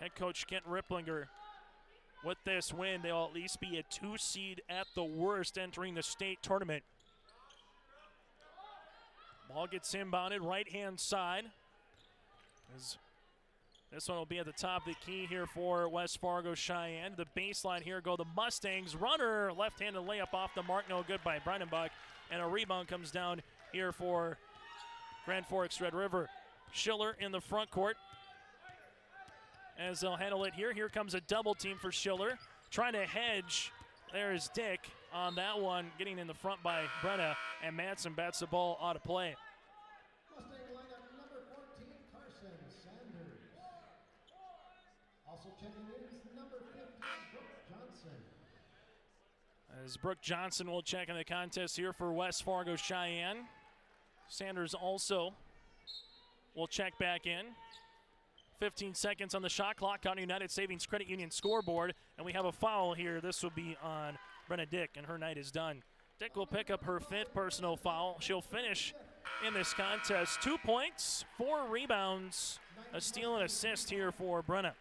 Head coach Kent Ripplinger. With this win, they'll at least be a 2 seed at the worst entering the state tournament. Ball gets inbounded right-hand side. This one will be at the top of the key here for West Fargo Cheyenne. The baseline here go the Mustangs. Runner, left-handed layup off the mark, no good by Breidenbach. And a rebound comes down here for Grand Forks Red River. Schiller in the front court as they'll handle it here. Here comes a double team for Schiller. Trying to hedge. There's Dick on that one, getting in the front by Brenna, and Manson bats the ball out of play. Mustang lineup number 14, Carson Sanders. Also checking in is number 15, Brooke Johnson. As Brooke Johnson will check in the contest here for West Fargo Cheyenne. Sanders also will check back in. 15 seconds on the shot clock on United Savings Credit Union scoreboard, and we have a foul here. This will be on Brenna Dick, and her night is done. Dick will pick up her 5th personal foul. She'll finish in this contest. 2 points, 4 rebounds, a steal and assist here for Brenna.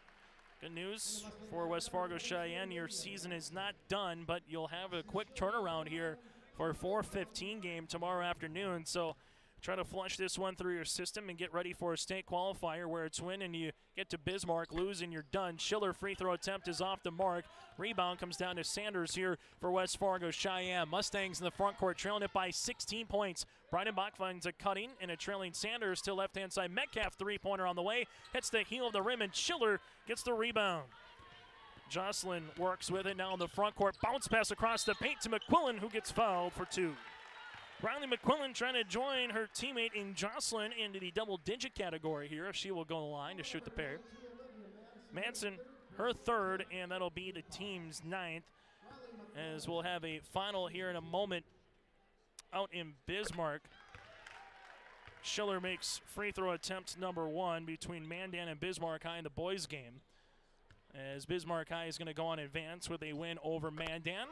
Good news for West Fargo Cheyenne. Your season is not done, but you'll have a quick turnaround here for a 4:15 game tomorrow afternoon. So try to flush this one through your system and get ready for a state qualifier where it's win and you get to Bismarck, lose, and you're done. Schiller free throw attempt is off the mark. Rebound comes down to Sanders here for West Fargo Cheyenne. Mustangs in the front court trailing it by 16 points. Breidenbach finds a cutting and a trailing Sanders to left-hand side. Metcalf three-pointer on the way. Hits the heel of the rim, and Schiller gets the rebound. Jocelyn works with it now in the front court. Bounce pass across the paint to McQuillan, who gets fouled for 2. Riley McQuillan trying to join her teammate in Jocelyn into the double-digit category here. She will go to the line to shoot the pair. Manson, her 3rd, and that'll be the team's 9th, as we'll have a final here in a moment out in Bismarck. Schiller makes free throw attempt number 1 between Mandan and Bismarck High in the boys' game, as Bismarck High is going to go on advance with a win over Mandan.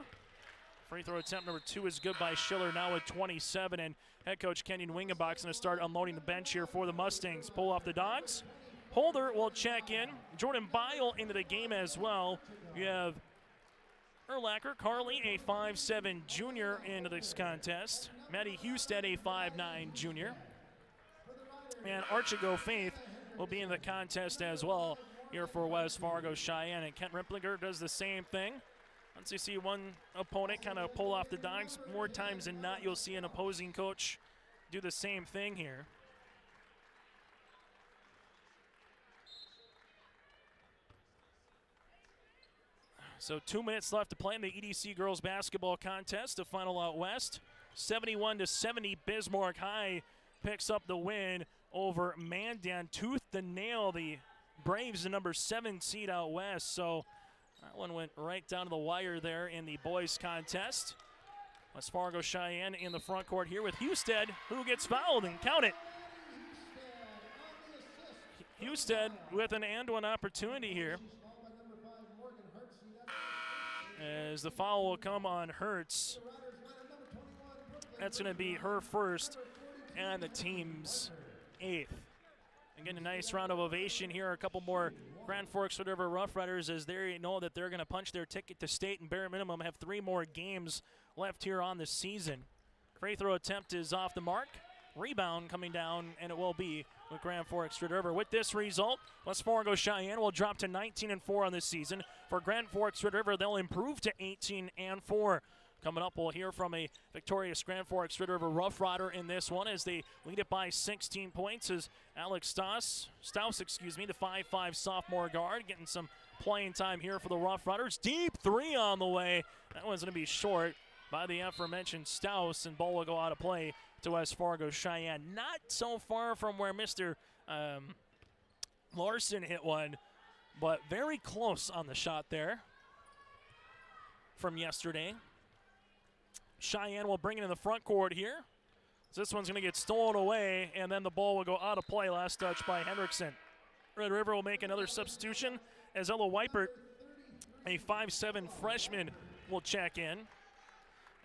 Free throw attempt number 2 is good by Schiller, now at 27, and head coach Kenyon Wingenbach's going to start unloading the bench here for the Mustangs. Pull off the Dogs. Holder will check in. Jordan Bile into the game as well. You have Erlacher, Carly, a 5'7 junior into this contest. Maddie Husted, a 5'9 junior. And Archigo Faith will be in the contest as well here for West Fargo Cheyenne. And Kent Rimplinger does the same thing. Once you see one opponent kind of pull off the Dogs, more times than not you'll see an opposing coach do the same thing here. So 2 minutes left to play in the EDC girls basketball contest, the final out west. 71-70, Bismarck High picks up the win over Mandan. Tooth to nail the Braves, the number 7 seed out west. So that one went right down to the wire there in the boys contest. West Fargo Cheyenne in the front court here with Husted, who gets fouled, and count it. Husted with an and-one opportunity here, as the foul will come on Hertz. That's going to be her 1st and the team's 8th. Again, a nice round of ovation here. A couple more Grand Forks River Rough Riders, as they know that they're going to punch their ticket to state and bare minimum have 3 more games left here on the season. Free throw attempt is off the mark. Rebound coming down, and it will be with Grand Forks River. With this result, West Fargo Cheyenne will drop to 19-4 on this season. For Grand Forks River, they'll improve to 18-4. Coming up, we'll hear from a victorious Grand Forks River Rough Rider in this one, as they lead it by 16 points. As Alex Strauss, the 5'5 sophomore guard, getting some playing time here for the Rough Riders. Deep 3 on the way. That one's going to be short by the aforementioned Strauss, and ball will go out of play to West Fargo Cheyenne. Not so far from where Mr. Larson hit one, but very close on the shot there from yesterday. Cheyenne will bring it in the front court here. So this one's going to get stolen away, and then the ball will go out of play. Last touch by Hendrickson. Red River will make another substitution as Ella Weipert, a 5'7 freshman, will check in.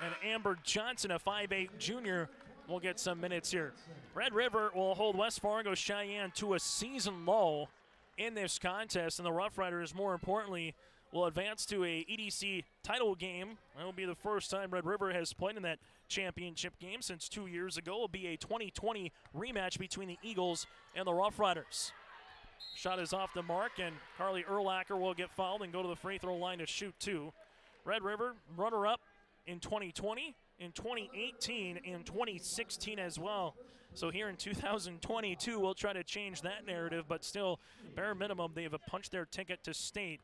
And Amber Johnson, a 5'8 junior, will get some minutes here. Red River will hold West Fargo Cheyenne to a season low in this contest, and the Rough Riders, more importantly, will advance to a EDC title game. That will be the first time Red River has played in that championship game since 2 years ago. It will be a 2020 rematch between the Eagles and the Rough Riders. Shot is off the mark, and Carly Erlacher will get fouled and go to the free throw line to shoot 2. Red River, runner-up in 2020, in 2018, and 2016 as well. So here in 2022, we'll try to change that narrative, but still, bare minimum, they have punched their ticket to state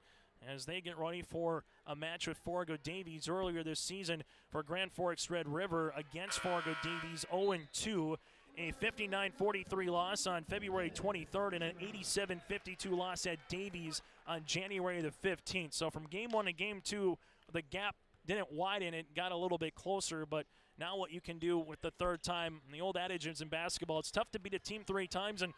as they get ready for a match with Fargo Davies earlier this season for Grand Forks Red River against Fargo Davies 0-2. A 59-43 loss on February 23rd and an 87-52 loss at Davies on January the 15th. So from game 1 to game 2, the gap didn't widen, it got a little bit closer, but now what you can do with the third time, the old adage is in basketball, it's tough to beat a team 3 times, and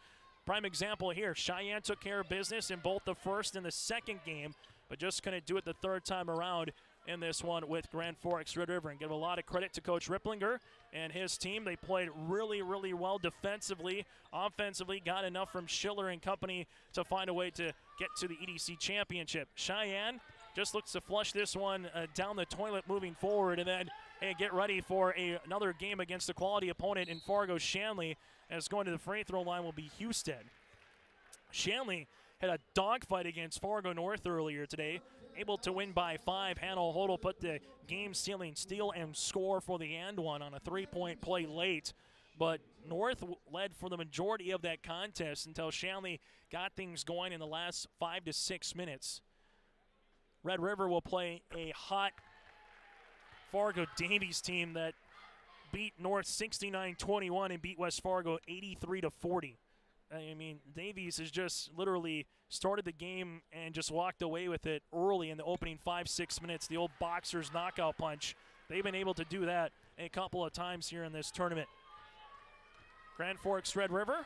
prime example here. Cheyenne took care of business in both the first and the second game, but just couldn't do it the third time around in this one with Grand Forks Red River. And give a lot of credit to Coach Ripplinger and his team. They played really, really well defensively. Offensively, got enough from Schiller and company to find a way to get to the EDC championship. Cheyenne just looks to flush this one down the toilet moving forward, and then get ready for another game against a quality opponent in Fargo Sheyenne, as going to the free throw line will be Houston. Shanley had a dogfight against Fargo North earlier today, able to win by 5. Hannah Hodel put the game-sealing steal and score for the and one on a three-point play late. But North led for the majority of that contest until Shanley got things going in the last 5 to 6 minutes. Red River will play a hot Fargo Davies team that beat North 69-21 and beat West Fargo 83-40. I mean, Davies has just literally started the game and just walked away with it early in the opening 5-6 minutes. The old boxer's knockout punch. They've been able to do that a couple of times here in this tournament. Grand Forks Red River,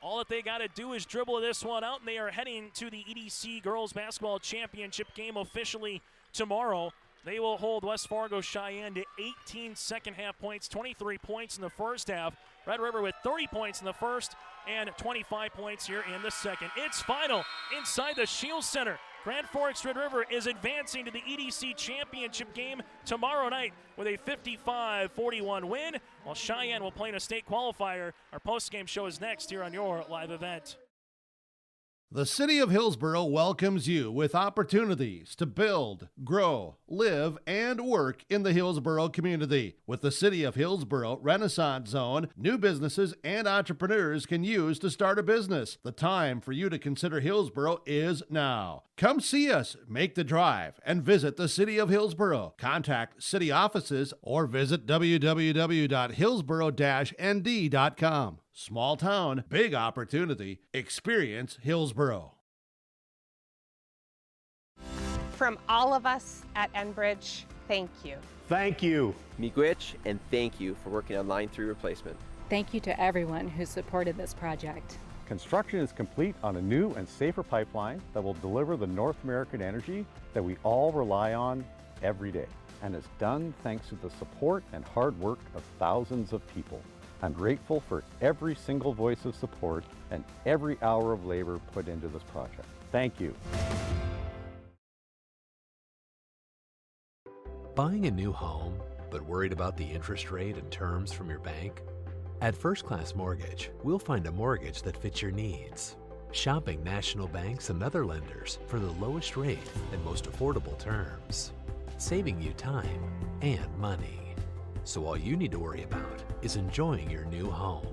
all that they got to do is dribble this one out, and they are heading to the EDC Girls Basketball Championship game officially tomorrow. They will hold West Fargo Sheyenne to 18 second-half points, 23 points in the first half. Red River with 30 points in the first and 25 points here in the second. It's final inside the Shields Center. Grand Forks Red River is advancing to the EDC Championship game tomorrow night with a 55-41 win, while Cheyenne will play in a state qualifier. Our post-game show is next here on your live event. The City of Hillsborough welcomes you with opportunities to build, grow, live, and work in the Hillsborough community. With the City of Hillsborough Renaissance Zone, new businesses and entrepreneurs can use to start a business. The time for you to consider Hillsborough is now. Come see us, make the drive, and visit the City of Hillsborough. Contact city offices or visit www.hillsborough-nd.com. Small town, big opportunity. Experience Hillsborough. From all of us at Enbridge, thank you. Thank you. Miigwech, and thank you for working on Line 3 replacement. Thank you to everyone who supported this project. Construction is complete on a new and safer pipeline that will deliver the North American energy that we all rely on every day. And it's done thanks to the support and hard work of thousands of people. I'm grateful for every single voice of support and every hour of labor put into this project. Thank you. Buying a new home, but worried about the interest rate and terms from your bank? At First Class Mortgage, we'll find a mortgage that fits your needs. Shopping national banks and other lenders for the lowest rate and most affordable terms. Saving you time and money. So all you need to worry about is enjoying your new home.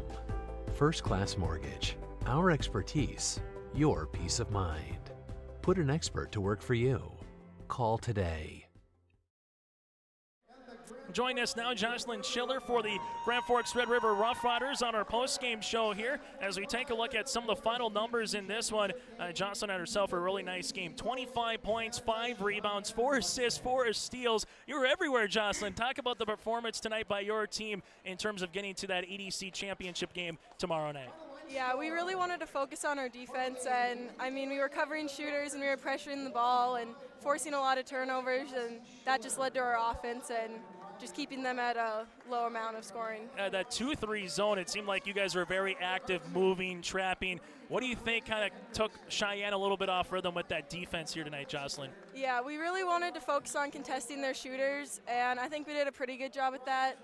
First Class Mortgage. Our expertise, your peace of mind. Put an expert to work for you. Call today. Join us now, Jocelyn Schiller, for the Grand Forks Red River Rough Riders on our post-game show here as we take a look at some of the final numbers in this one. Jocelyn had herself a really nice game. 25 points, 5 rebounds, 4 assists, 4 steals. You were everywhere, Jocelyn. Talk about the performance tonight by your team in terms of getting to that EDC championship game tomorrow night. Yeah, we really wanted to focus on our defense, and I mean, we were covering shooters and we were pressuring the ball and forcing a lot of turnovers, and that just led to our offense and just keeping them at a low amount of scoring. That 2-3 zone, it seemed like you guys were very active, moving, trapping. What do you think kind of took Cheyenne a little bit off rhythm with that defense here tonight, Jocelyn? Yeah, we really wanted to focus on contesting their shooters, and I think we did a pretty good job at that.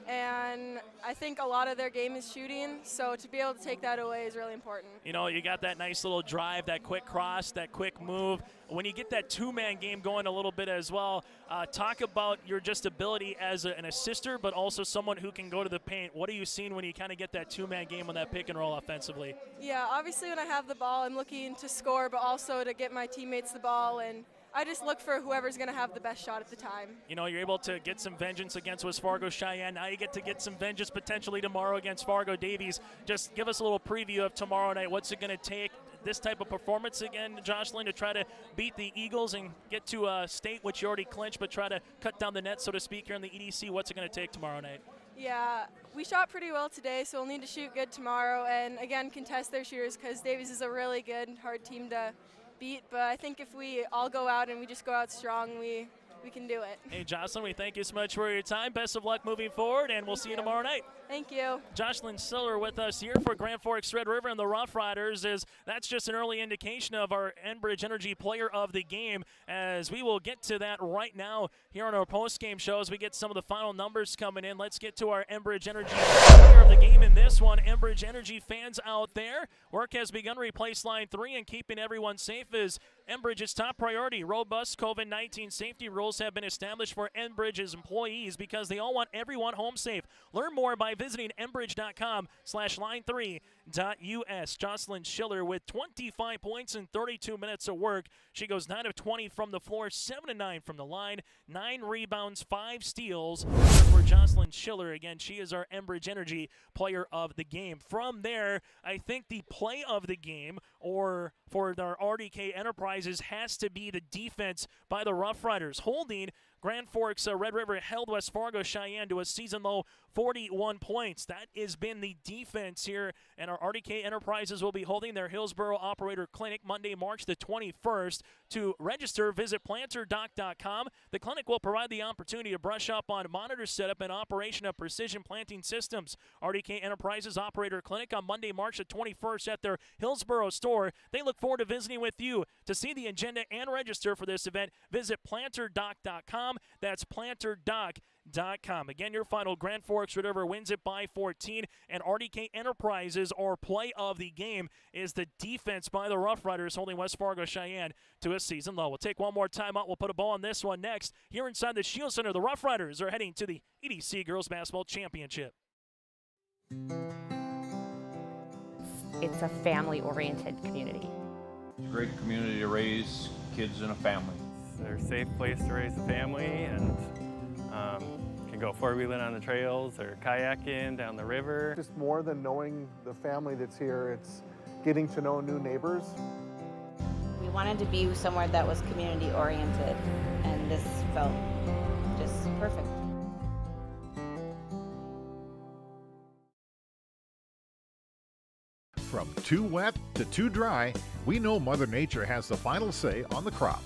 And I think a lot of their game is shooting, so to be able to take that away is really important. You know, you got that nice little drive, that quick cross, that quick move. When you get that two-man game going a little bit as well, talk about your just ability as an assister, but also someone who can go to the paint. What are you seeing when you kind of get that two-man game on that pick and roll offensively? Yeah, obviously when I have the ball, I'm looking to score, but also to get my teammates the ball, and I just look for whoever's going to have the best shot at the time. You know, you're able to get some vengeance against West Fargo Sheyenne. Now you get to get some vengeance potentially tomorrow against Fargo Davies. Just give us a little preview of tomorrow night. What's it going to take, this type of performance again, Jocelyn, to try to beat the Eagles and get to a state which you already clinched, but try to cut down the net, so to speak, here in the EDC? What's it going to take tomorrow night? Yeah, We shot pretty well today, so we'll need to shoot good tomorrow and, again, contest their shooters because Davies is a really good, hard team to beat. But I think if we all go out and we just go out strong, we can do it. Hey, Jocelyn, we thank you so much for your time. Best of luck moving forward, and we'll see you tomorrow night. Thank you. Jocelyn Siller with us here for Grand Forks Red River and the Rough Riders. That's just an early indication of our Enbridge Energy player of the game, as we will get to that right now here on our post-game show as we get some of the final numbers coming in. Let's get to our Enbridge Energy player of the game in this one. Enbridge Energy fans out there, work has begun to replace Line 3, and keeping everyone safe is Enbridge's top priority. Robust COVID-19 safety rules have been established for Enbridge's employees because they all want everyone home safe. Learn more by visiting enbridge.com/line3.us. Jocelyn Schiller with 25 points in 32 minutes of work. She goes 9 of 20 from the floor, 7 of 9 from the line, 9 rebounds, 5 steals for Jocelyn Schiller. Again, she is our Enbridge Energy player of the game. From there, I think the play of the game, or for our RDK Enterprises, has to be the defense by the Rough Riders, holding Grand Forks Red River held West Fargo Cheyenne to a season-low 41 points. That has been the defense here, and our RDK Enterprises will be holding their Hillsboro Operator Clinic Monday, March the 21st. To register, visit planterdoc.com. The clinic will provide the opportunity to brush up on monitor setup and operation of precision planting systems. RDK Enterprises Operator Clinic on Monday, March the 21st at their Hillsboro store. They look forward to visiting with you. To see the agenda and register for this event, visit planterdoc.com. That's planterdoc.com. Again, your final: Grand Forks Red River wins it by 14, and RDK Enterprises, our play of the game, is the defense by the Rough Riders, holding West Fargo Cheyenne to a season low. We'll take one more timeout. We'll put a bow on this one next. Here inside the Shield Center, the Rough Riders are heading to the EDC Girls Basketball Championship. It's a family-oriented community. It's a great community to raise kids in a family. They're a safe place to raise a family, and can go four-wheeling on the trails or kayaking down the river. Just more than knowing the family that's here, it's getting to know new neighbors. We wanted to be somewhere that was community-oriented, and this felt just perfect. From too wet to too dry, we know Mother Nature has the final say on the crop.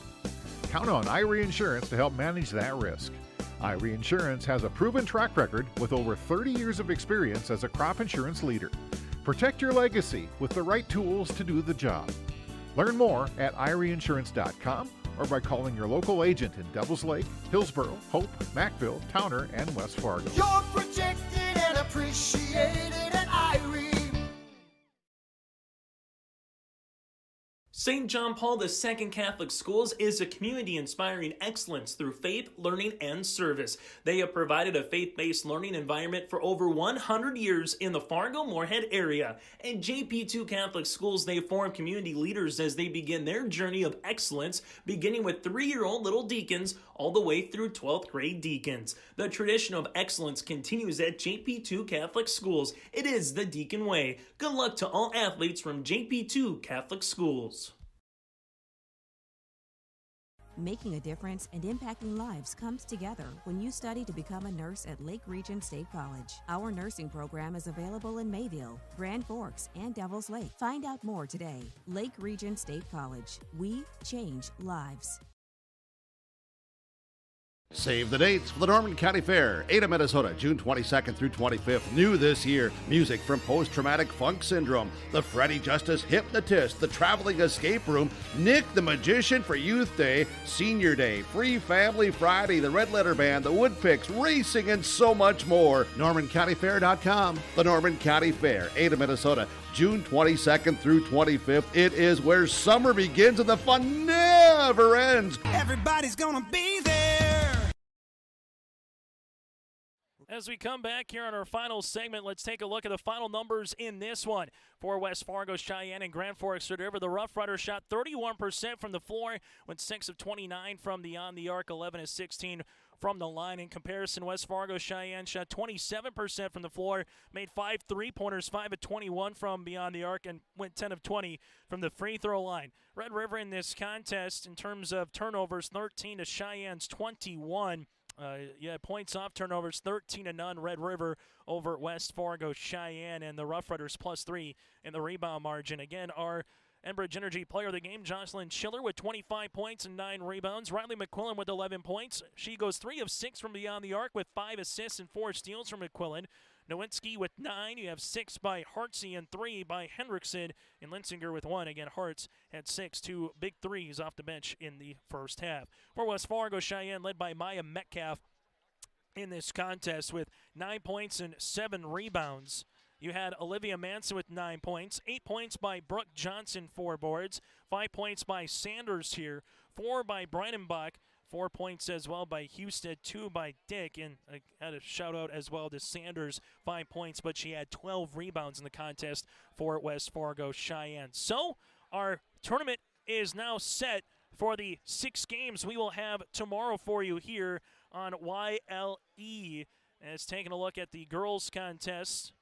Count on Irie Insurance to help manage that risk. Irie Insurance has a proven track record with over 30 years of experience as a crop insurance leader. Protect your legacy with the right tools to do the job. Learn more at IrieInsurance.com or by calling your local agent in Devils Lake, Hillsboro, Hope, Mackville, Towner, and West Fargo. You're protected and appreciated at Irie. St. John Paul II Catholic Schools is a community inspiring excellence through faith, learning, and service. They have provided a faith-based learning environment for over 100 years in the Fargo-Moorhead area. At JP2 Catholic Schools, they form community leaders as they begin their journey of excellence, beginning with 3-year-old little deacons all the way through 12th grade deacons. The tradition of excellence continues at JP2 Catholic Schools. It is the Deacon Way. Good luck to all athletes from JP2 Catholic Schools. Making a difference and impacting lives comes together when you study to become a nurse at Lake Region State College. Our nursing program is available in Mayville, Grand Forks, and Devils Lake. Find out more today. Lake Region State College. We change lives. Save the dates for the Norman County Fair, Ada, Minnesota, June 22nd through 25th. New this year, music from Post-Traumatic Funk Syndrome, the Freddie Justice Hypnotist, the Traveling Escape Room, Nick the Magician for Youth Day, Senior Day, Free Family Friday, the Red Letter Band, the Woodpicks, racing, and so much more. NormanCountyFair.com. The Norman County Fair, Ada, Minnesota, June 22nd through 25th. It is where summer begins and the fun never ends. Everybody's gonna be there. As we come back here on our final segment, let's take a look at the final numbers in this one. For West Fargo, Cheyenne, and Grand Forks Red River, the Rough Riders shot 31% from the floor, went 6 of 29 from beyond the arc, 11 of 16 from the line. In comparison, West Fargo Cheyenne shot 27% from the floor, made 5 3-pointers, 5 of 21 from beyond the arc, and went 10 of 20 from the free throw line. Red River in this contest, in terms of turnovers, 13 to Cheyenne's 21. Points off turnovers, 13-0 Red River over West Fargo Cheyenne, and the Rough Riders +3 in the rebound margin. Again, our Enbridge Energy player of the game, Jocelyn Schiller, with 25 points and 9 rebounds. Riley McQuillan with 11 points. She goes 3 of 6 from beyond the arc with 5 assists and 4 steals from McQuillan. Nowinski with 9. You have 6 by Hartsey and 3 by Hendrickson. And Lindsinger with 1. Again, Hartz had 6, 2 big threes off the bench in the first half. For West Fargo Cheyenne, led by Maya Metcalf in this contest with 9 points and 7 rebounds. You had Olivia Manson with 9 points, 8 points by Brooke Johnson, 4 boards, 5 points by Sanders here, 4 by Breidenbach, 4 points as well by Houston, 2 by Dick, and I had a shout out as well to Sanders, 5 points, but she had 12 rebounds in the contest for West Fargo Cheyenne. So our tournament is now set for the 6 games we will have tomorrow for you here on YLE. And it's taking a look at the girls contest.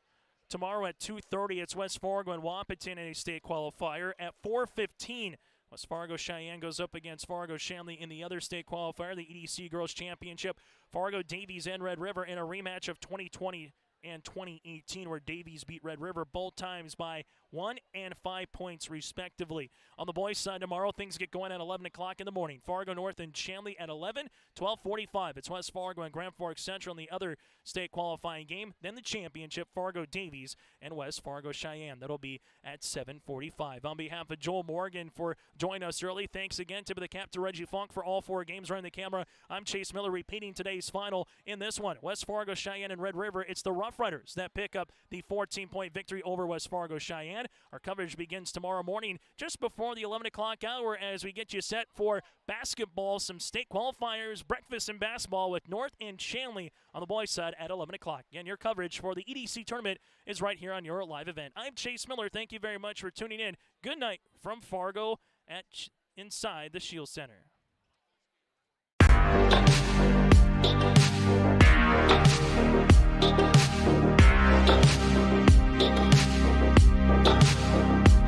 Tomorrow at 2:30, it's West Fargo and Wapaton in a state qualifier. At 4:15, West Fargo Cheyenne goes up against Fargo Shanley in the other state qualifier, the EDC Girls Championship. Fargo Davies and Red River in a rematch of 2020 and 2018, where Davies beat Red River both times by 1 and 5 points respectively. On the boys' side tomorrow, things get going at 11 o'clock in the morning. Fargo North and Shanley at 11, 12:45. It's West Fargo and Grand Forks Central in the other state qualifying game. Then the championship, Fargo Davies and West Fargo Cheyenne. That'll be at 7:45. On behalf of Joel Morgan for joining us early, thanks again to the captain Reggie Funk for all 4 games running the camera. I'm Chase Miller repeating today's final in this one. West Fargo Cheyenne and Red River. It's the Rough Riders that pick up the 14-point victory over West Fargo Cheyenne. Our coverage begins tomorrow morning just before the 11 o'clock hour as we get you set for basketball, some state qualifiers, breakfast and basketball with North and Shanley on the boys' side at 11 o'clock. Again, your coverage for the EDC tournament is right here on your live event. I'm Chase Miller. Thank you very much for tuning in. Good night from Fargo inside the Shield Center.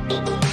Thank you.